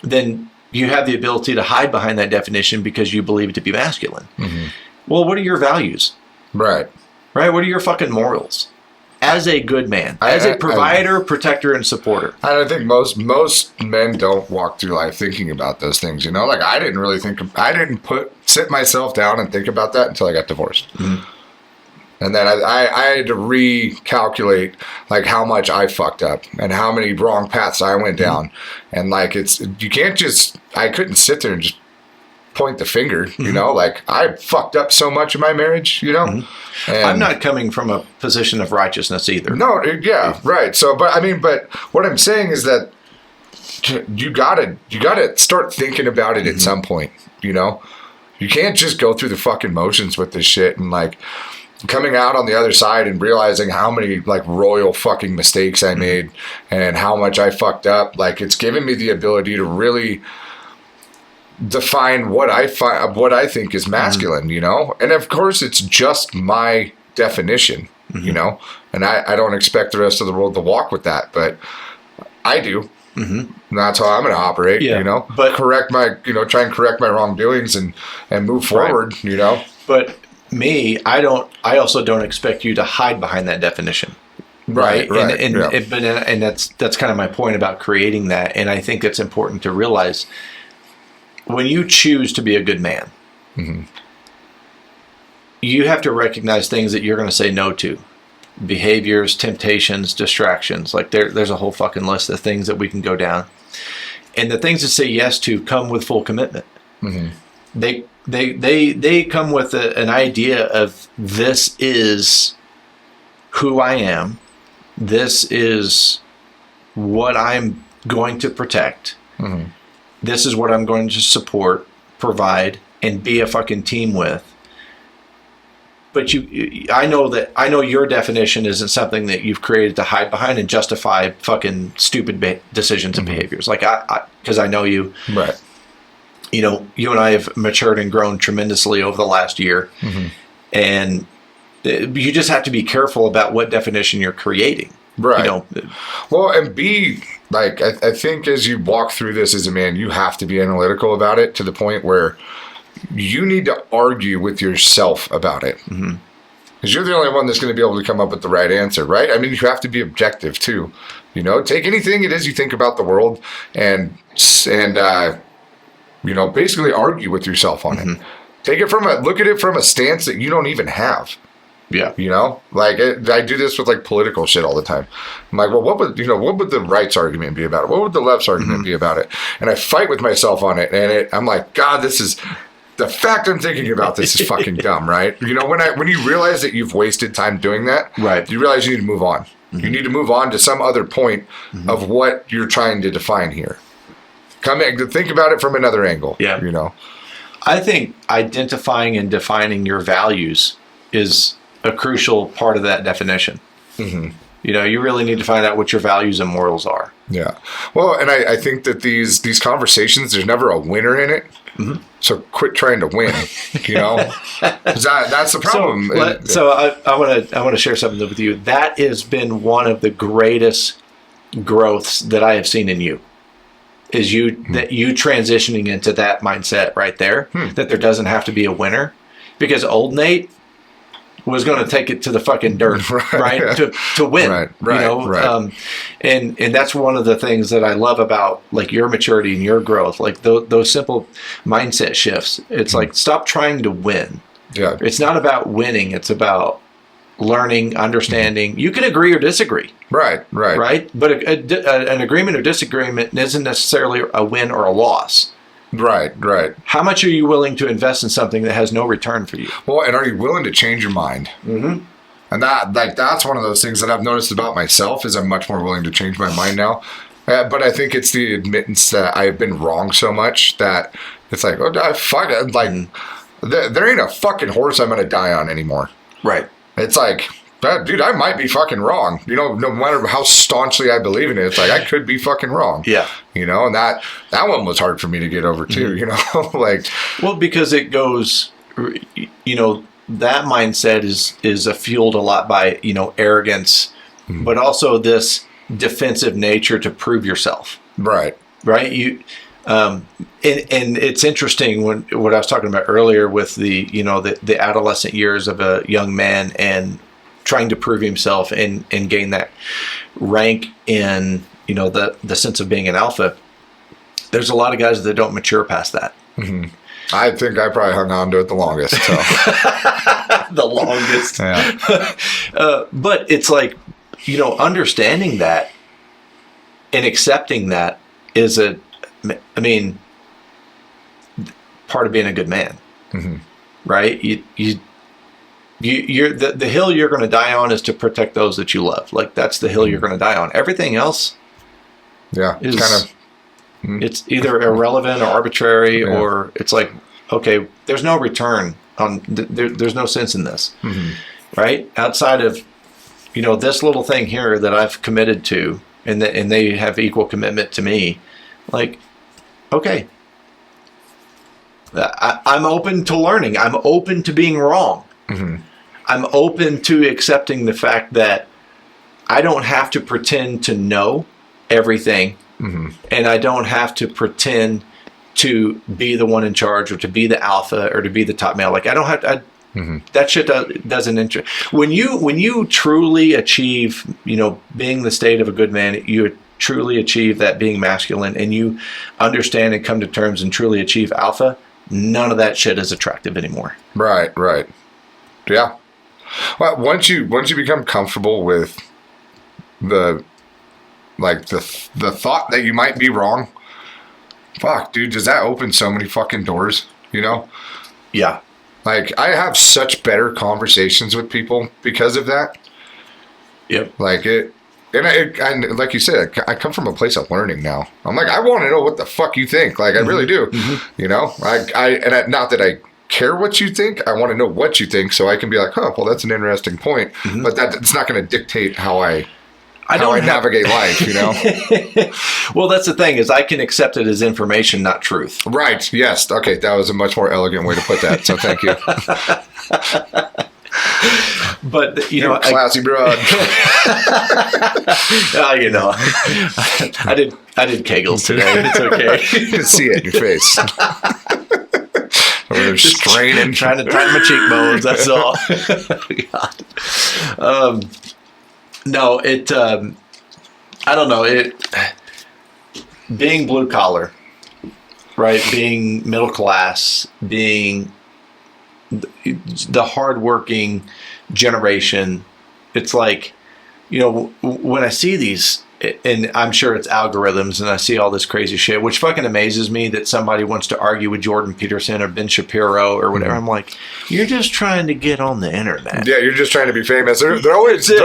then you have the ability to hide behind that definition because you believe it to be masculine. Well, what are your values? Right. What are your fucking morals as a good man, as a provider, protector, and supporter? I think most men don't walk through life thinking about those things. Like, I didn't sit myself down and think about that until I got divorced. And then I had to recalculate, like, how much I fucked up and how many wrong paths I went down. And, like, you can't I couldn't sit there and just point the finger, like, I fucked up so much in my marriage, And I'm not coming from a position of righteousness either. No, yeah, right. So, but what I'm saying is that you gotta start thinking about it at some point, You can't just go through the fucking motions with this shit and, like, coming out on the other side and realizing how many, like, royal fucking mistakes I made and how much I fucked up. Like, it's given me the ability to really define what I think is masculine, And of course, it's just my definition, And I don't expect the rest of the world to walk with that, but I do. And that's how I'm going to operate, But try and correct my wrongdoings and move forward, But me, I also don't expect you to hide behind that definition. Right. And that's kind of my point about creating that. And I think it's important to realize, when you choose to be a good man, you have to recognize things that you're going to say no to. Behaviors, temptations, distractions. Like, there's a whole fucking list of things that we can go down. And the things to say yes to come with full commitment. They come with an idea of, this is who I am. This is what I'm going to protect. This is what I'm going to support, provide, and be a fucking team with. but I know your definition isn't something that you've created to hide behind and justify fucking stupid decisions and behaviors. Like because I know you. Right. You know, you and I have matured and grown tremendously over the last year. And you just have to be careful about what definition you're creating. Right. You know? Well, and like, I think as you walk through this as a man, you have to be analytical about it to the point where you need to argue with yourself about it. Because you're the only one that's going to be able to come up with the right answer, right? I mean, you have to be objective too. You know, take anything it is you think about the world and you know, basically argue with yourself on it. Look at it from a stance that you don't even have. Yeah. You know, like I do this with like political shit all the time. I'm like, well, what would the right's argument be about it? What would the left's argument be about it? And I fight with myself on it. And I'm like, God, the fact I'm thinking about this is fucking dumb, right? You know, when you realize that you've wasted time doing that, right, you realize you need to move on. You need to move on to some other point of what you're trying to define here. Think about it from another angle. Yeah. You know, I think identifying and defining your values is a crucial part of that definition. You know, you really need to find out what your values and morals are. Yeah. Well, and I think that these conversations, there's never a winner in it. So quit trying to win, you know, 'cause that's the problem. So I want to share something with you. That has been one of the greatest growths that I have seen in you. Is that you transitioning into that mindset right there, that there doesn't have to be a winner, because old Nate was going to take it to the fucking dirt, right? To win, you know? And that's one of the things that I love about like your maturity and your growth, like those simple mindset shifts. It's like, stop trying to win. Yeah. It's not about winning. It's about learning, understanding. You can agree or disagree. Right. But an agreement or disagreement isn't necessarily a win or a loss. Right. How much are you willing to invest in something that has no return for you? Well, and are you willing to change your mind? And that's one of those things that I've noticed about myself is I'm much more willing to change my mind now. But I think it's the admittance that I've been wrong so much that it's like, there ain't a fucking horse I'm going to die on anymore. Right. It's like, dude, I might be fucking wrong. You know, no matter how staunchly I believe in it, it's like I could be fucking wrong. Yeah. You know, and that one was hard for me to get over too, you know? Like, well, because it goes, you know, that mindset is fueled a lot by, you know, arrogance, but also this defensive nature to prove yourself. Right. You and it's interesting what I was talking about earlier with the, you know, the adolescent years of a young man and trying to prove himself and gain that rank in, you know, the sense of being an alpha. There's a lot of guys that don't mature past that. I think I probably hung on to it the longest. So. The longest. Yeah. But it's like, you know, understanding that and accepting that is part of being a good man, right? You're the hill you're going to die on is to protect those that you love. Like that's the hill you're going to die on. Everything else, is kind of it's either irrelevant or arbitrary, or it's like, okay, there's no return on. There's no sense in this, right? Outside of, you know, this little thing here that I've committed to, and they have equal commitment to me. Like, okay, I'm open to learning. I'm open to being wrong. I'm open to accepting the fact that I don't have to pretend to know everything, and I don't have to pretend to be the one in charge or to be the alpha or to be the top male. Like I don't have to. That shit doesn't interest. When you truly achieve, you know, being the state of a good man, you truly achieve that being masculine, and you understand and come to terms and truly achieve alpha. None of that shit is attractive anymore. Right. Yeah. Well, once you become comfortable with the thought that you might be wrong, fuck, dude, does that open so many fucking doors, you know? Yeah. Like, I have such better conversations with people because of that. Yep. Like, and like you said, I come from a place of learning now. I'm like, I want to know what the fuck you think. Like, I really do. You know? Not that I care what you think. I want to know what you think so I can be like, well, that's an interesting point. But it's not going to dictate how I navigate life, you know? Well, that's the thing is I can accept it as information, not truth. Right. Yes. Okay. That was a much more elegant way to put that. So thank you. But, you You're know, a classy broad. you know, I did Kegels today. It's okay. You can see it in your face. They're straining. Trying to tighten my cheekbones. That's all. God. No, I don't know. Being blue collar, right? Being middle class, being the hardworking generation. It's like, you know, when I see these, and I'm sure it's algorithms, and I see all this crazy shit, which fucking amazes me that somebody wants to argue with Jordan Peterson or Ben Shapiro or whatever. I'm like, you're just trying to get on the internet. Yeah, you're just trying to be famous. They're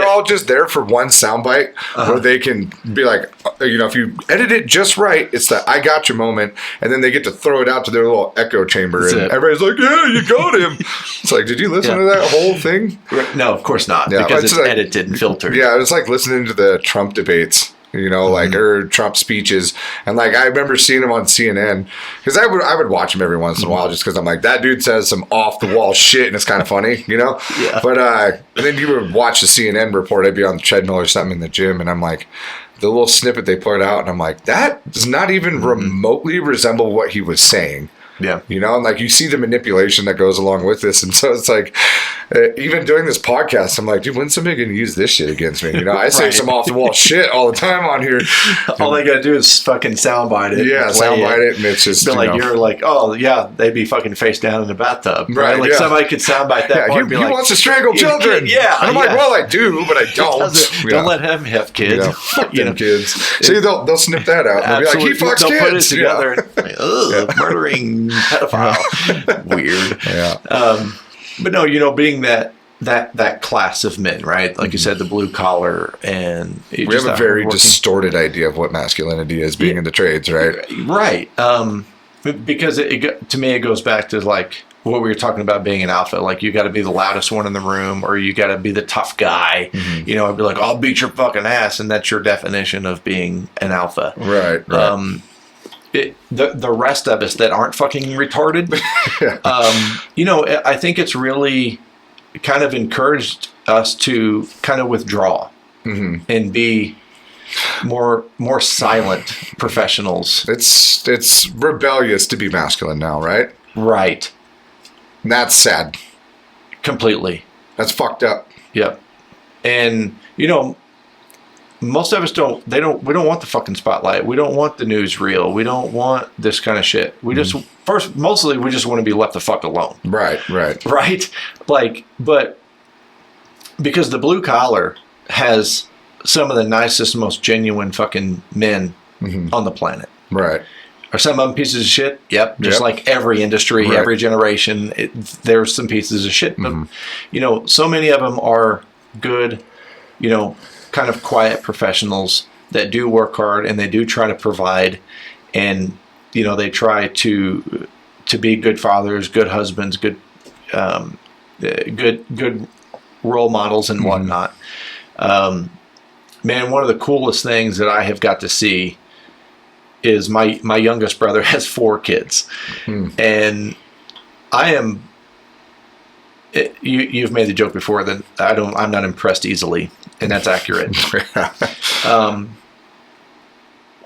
all just there for one soundbite where they can be like, you know, if you edit it just right, it's that I got your moment, and then they get to throw it out to their little echo chamber, and everybody's like, yeah, you got him. It's like, did you listen to that whole thing? No, of course not, because it's like, edited and filtered. Yeah, it's like listening to the Trump debates. You know, like, or Trump speeches. And, like, I remember seeing him on CNN, because I would watch him every once in a while just because I'm like, that dude says some off-the-wall shit, and it's kind of funny, you know? Yeah. But then you would watch the CNN report. I'd be on the treadmill or something in the gym, and I'm like, the little snippet they put out, and I'm like, that does not even remotely resemble what he was saying. Yeah. You know, and like you see the manipulation that goes along with this. And so it's like, even doing this podcast, I'm like, dude, when's somebody going to use this shit against me? You know, I say some off the wall shit all the time on here. All they got to do is fucking soundbite it. Yeah, soundbite it. And it's just, you're like, oh, yeah, they'd be fucking face down in the bathtub. Right. Like somebody could soundbite that part and be he like, wants to strangle children. Yeah. And I'm like, well, I do, but I don't. Don't let him have kids. Fuck them kids. See, they'll snip that out. They'll be like, he fucks kids. They'll put it together and murdering pedophile. Weird. Yeah. But no, you know, being that class of men, right? Like you said, the blue collar, and we have a very distorted idea of what masculinity is, being in the trades, right? Right. Because to me, it goes back to like what we were talking about being an alpha. Like, you got to be the loudest one in the room, or you got to be the tough guy. You know, I'd be like, I'll beat your fucking ass, and that's your definition of being an alpha. Right. The rest of us that aren't fucking retarded, you know, I think it's really kind of encouraged us to kind of withdraw and be more silent professionals. It's rebellious to be masculine now, right? Right. And that's sad. Completely. That's fucked up. Yep. And, you know, most of us we don't want the fucking spotlight. We don't want the newsreel. We don't want this kind of shit. We just, mostly we just want to be left the fuck alone. Right. Like, but because the blue collar has some of the nicest, most genuine fucking men on the planet. Right. Are some of them pieces of shit? Yep. Just like every industry, every generation, there's some pieces of shit. But, you know, so many of them are good, you know, kind of quiet professionals that do work hard, and they do try to provide, and, you know, they try to be good fathers, good husbands, good role models and whatnot. Man, one of the coolest things that I have got to see is my youngest brother has 4 kids, and I am. You've made the joke before that I'm not impressed easily, and that's accurate.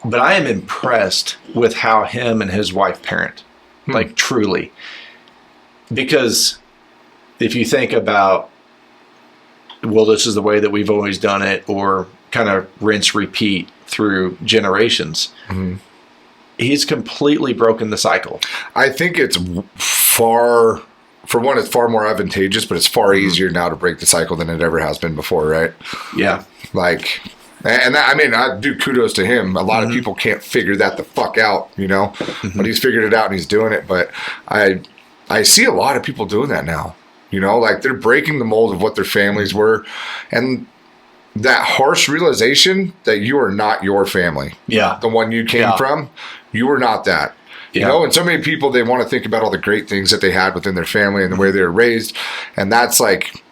But I am impressed with how him and his wife parent, like truly, because if you think about, well, this is the way that we've always done it, or kind of rinse repeat through generations, he's completely broken the cycle. I think it's far more advantageous, but it's far easier now to break the cycle than it ever has been before, right? Yeah. Like, and that, I mean, I do kudos to him. A lot of people can't figure that the fuck out, you know, but he's figured it out and he's doing it. But I see a lot of people doing that now, you know, like they're breaking the mold of what their families were, and that harsh realization that you are not your family. Yeah. The one you came from, you are not that. You know, and so many people, they want to think about all the great things that they had within their family and the way they were raised. And that's like,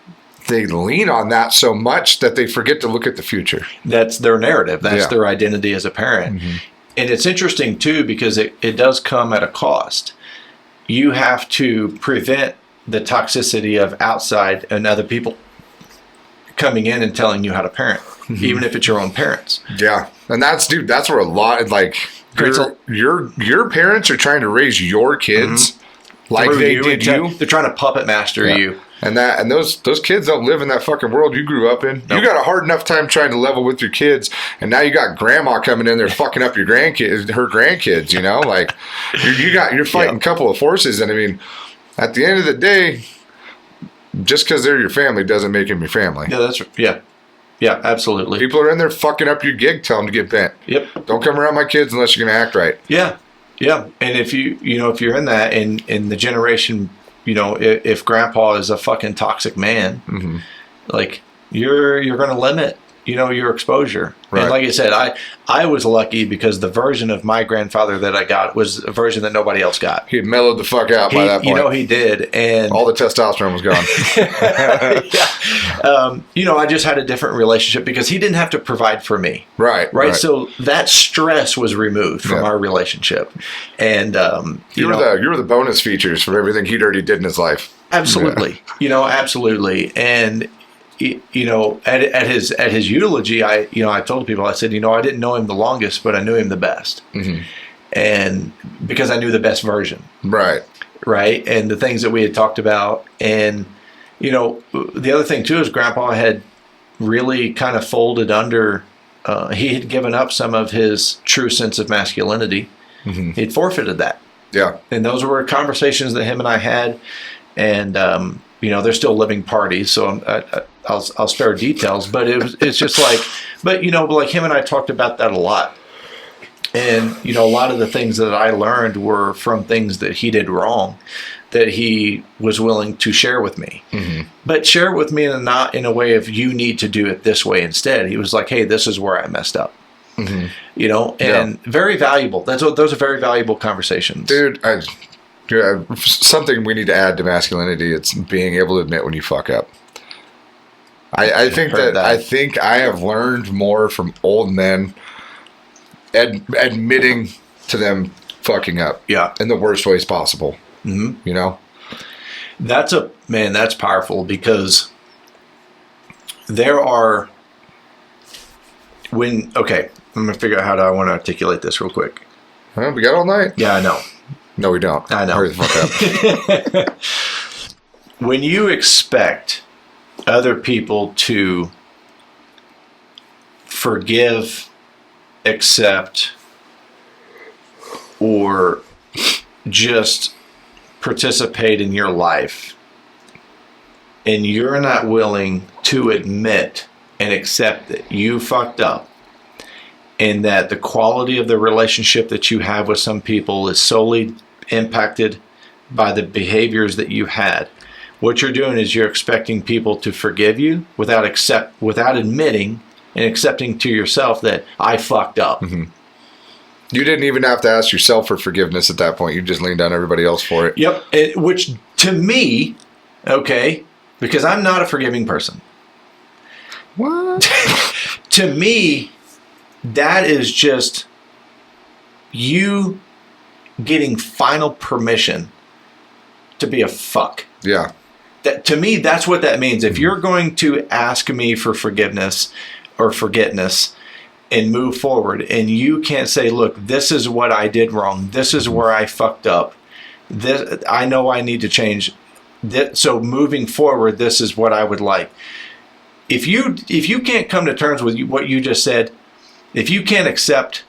they lean on that so much that they forget to look at the future. That's their narrative. That's their identity as a parent. Mm-hmm. And it's interesting, too, because it does come at a cost. You have to prevent the toxicity of outside and other people coming in and telling you how to parent, even if it's your own parents. Yeah. And that's where a lot, like, your parents are trying to raise your kids like they did you. They're trying to puppet master you. And those kids don't live in that fucking world you grew up in. Nope. You got a hard enough time trying to level with your kids, and now you got grandma coming in there fucking up her grandkids. You know, like you're fighting a couple of forces, and I mean, at the end of the day, just because they're your family doesn't make them your family. Yeah, absolutely. People are in there fucking up your gig. Tell them to get bent. Yep. Don't come around my kids unless you're gonna act right. Yeah. And if if you're in that, in the generation. If grandpa is a fucking toxic man, like you're going to limit, your exposure. Right. And like I said, I was lucky because the version of my grandfather that I got was a version that nobody else got. He had mellowed the fuck out by that point. He did. And all the testosterone was gone. I just had a different relationship because he didn't have to provide for me. Right. So that stress was removed from our relationship. And, you were the bonus features from everything he'd already did in his life. Absolutely. Absolutely. And, at his eulogy, I told people, I said, I didn't know him the longest, but I knew him the best. Mm-hmm. And because I knew the best version. Right. And the things that we had talked about. And, the other thing too is Grandpa had really kind of folded under, he had given up some of his true sense of masculinity. Mm-hmm. He'd forfeited that. Yeah. And those were conversations that him and I had. And, they're still living parties, so I'll spare details. But it's just like, but like him and I talked about that a lot. And, a lot of the things that I learned were from things that he did wrong that he was willing to share with me. Mm-hmm. But share it with me not in a way of you need to do it this way instead. He was like, hey, this is where I messed up. Mm-hmm. Very valuable. Those are very valuable conversations. Dude, something we need to add to masculinity, it's being able to admit when you fuck up. I think I have learned more from old men admitting to them fucking up. Yeah. In the worst ways possible. Mm-hmm. That's powerful because there are I'm gonna figure out how I want to articulate this real quick. Well, we got all night. Yeah, I know. No, we don't. I know. Hurry the fuck up. When you expect other people to forgive, accept, or just participate in your life, and you're not willing to admit and accept that you fucked up, and that the quality of the relationship that you have with some people is solely impacted by the behaviors that you had. What you're doing is you're expecting people to forgive you without admitting and accepting to yourself that I fucked up. Mm-hmm. You didn't even have to ask yourself for forgiveness at that point. You just leaned on everybody else for it. Yep. Which to me, because I'm not a forgiving person. What? To me, that is just you getting final permission to be a fuck. Yeah. To me, that's what that means. If you're going to ask me for forgiveness or forgetness and move forward, and you can't say, look, this is what I did wrong. This is where I fucked up. I know I need to change. So moving forward, this is what I would like. If you can't come to terms with what you just said, if you can't accept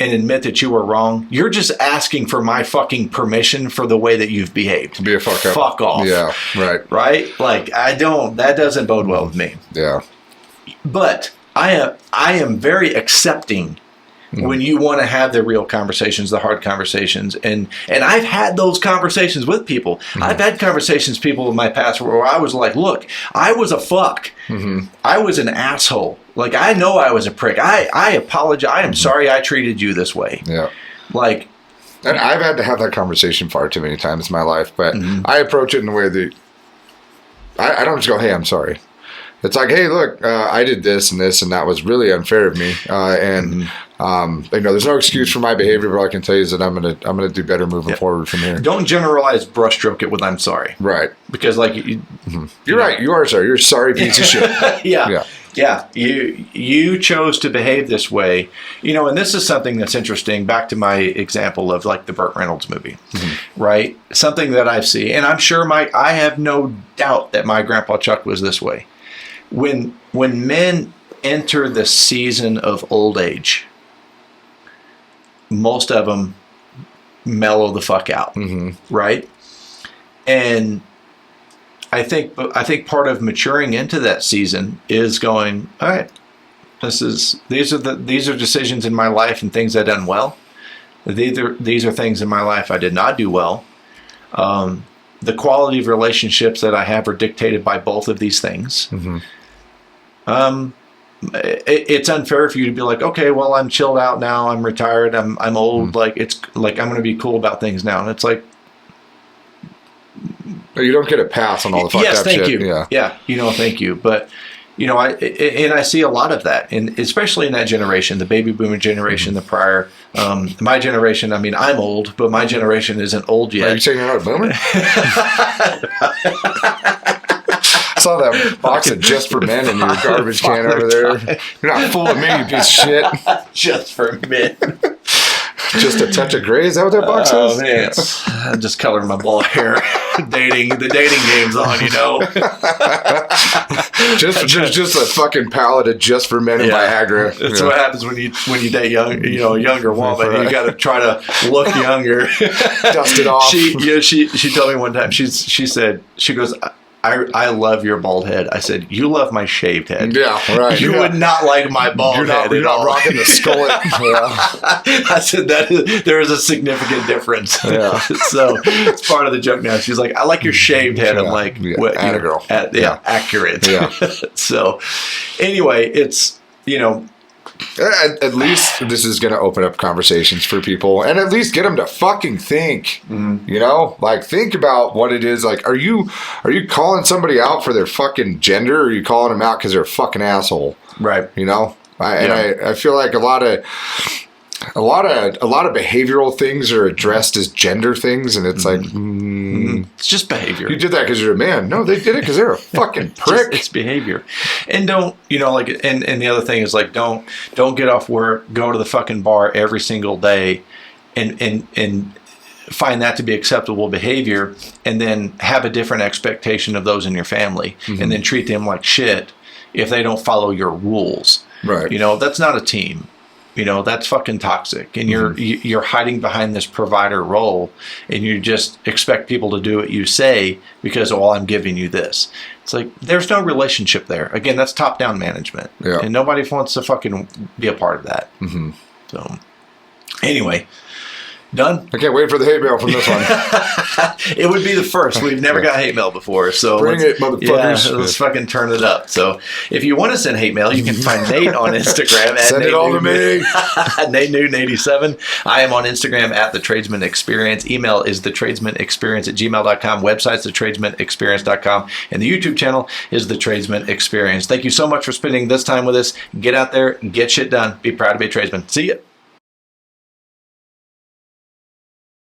and admit that you were wrong, you're just asking for my fucking permission for the way that you've behaved. To be a fuck up. Fuck off. Yeah, right. Right? Like, that doesn't bode well with me. Yeah. But I am very accepting when you want to have the real conversations, the hard conversations. And I've had those conversations with people. Mm-hmm. I've had conversations with people in my past where I was like, look, I was a fuck. Mm-hmm. I was an asshole. Like, I know I was a prick. I apologize. I am sorry I treated you this way. Yeah. Like, And I've had to have that conversation far too many times in my life, but I approach it in a way that I don't just go, hey, I'm sorry. It's like, hey, look, I did this and this, and that was really unfair of me. There's no excuse for my behavior, but all I can tell you is that I'm gonna do better moving forward from here. Don't generalize, brushstroke it with "I'm sorry." Right. Because you're right. You are sorry. You're a sorry piece of shit. Yeah. You chose to behave this way, and this is something that's interesting. Back to my example of like the Burt Reynolds movie, right? Something that I see, and I'm sure I have no doubt that my grandpa Chuck was this way. When men enter the season of old age, most of them mellow the fuck out, right? And I think part of maturing into that season is going, all right, these are decisions in my life and things I've done well. These are things in my life I did not do well. The quality of relationships that I have are dictated by both of these things. It's unfair for you to be like, okay, well, I'm chilled out now. I'm retired. I'm old. Like it's like I'm going to be cool about things now. And it's like, you don't get a pass on all the fucked up shit. Yes, thank you. Yeah, thank you. But I see a lot of that, and especially in that generation, the baby boomer generation, the prior, my generation. I mean, I'm old, but my generation isn't old yet. Are you saying you're not a boomer? I saw that box of Just for Men in your garbage can over there. You're not fooling me, you piece of shit. Just for Men. Just a touch of gray. Is that what that box is? Oh man, I'm just coloring my bald hair. The dating game's on, just a fucking pallet of Just for Men and Viagra. That's what happens when you date a younger woman. Right. You got to try to look younger. Dust it off. She told me one time. She said, she goes, I love your bald head. I said, you love my shaved head. Yeah, right. You would not like my bald head. You're not rocking the skull. I said there is a significant difference. Yeah. So it's part of the joke now. She's like, I like your shaved head. I'm like, what? Girl. Accurate. Yeah. So anyway, it's, at least this is going to open up conversations for people and at least get them to fucking think, like think about what it is. Like, are you calling somebody out for their fucking gender, or are you calling them out because they're a fucking asshole? Right. I feel like a lot of behavioral things are addressed as gender things, and it's like, it's just behavior. You did that because you're a man. No, they did it because they're a fucking prick. It's behavior. And don't, and the other thing is like, don't get off work, go to the fucking bar every single day and find that to be acceptable behavior, and then have a different expectation of those in your family, and then treat them like shit if they don't follow your rules. Right. That's not a team. That's fucking toxic. And you're hiding behind this provider role, and you just expect people to do what you say because, I'm giving you this. It's like, there's no relationship there. Again, that's top-down management. Yeah. And nobody wants to fucking be a part of that. So, anyway. Done? I can't wait for the hate mail from this one. It would be the first. We've never got hate mail before. So bring it, motherfuckers. Yeah, let's fucking turn it up. So if you want to send hate mail, you can find Nate on Instagram at Send it all to me. Nate Newton87. I am on Instagram at The Tradesman Experience. Email is thetradesmanexperience@gmail.com. Website's thetradesmanexperience.com. And the YouTube channel is The Tradesman Experience. Thank you so much for spending this time with us. Get out there, get shit done. Be proud to be a tradesman. See ya.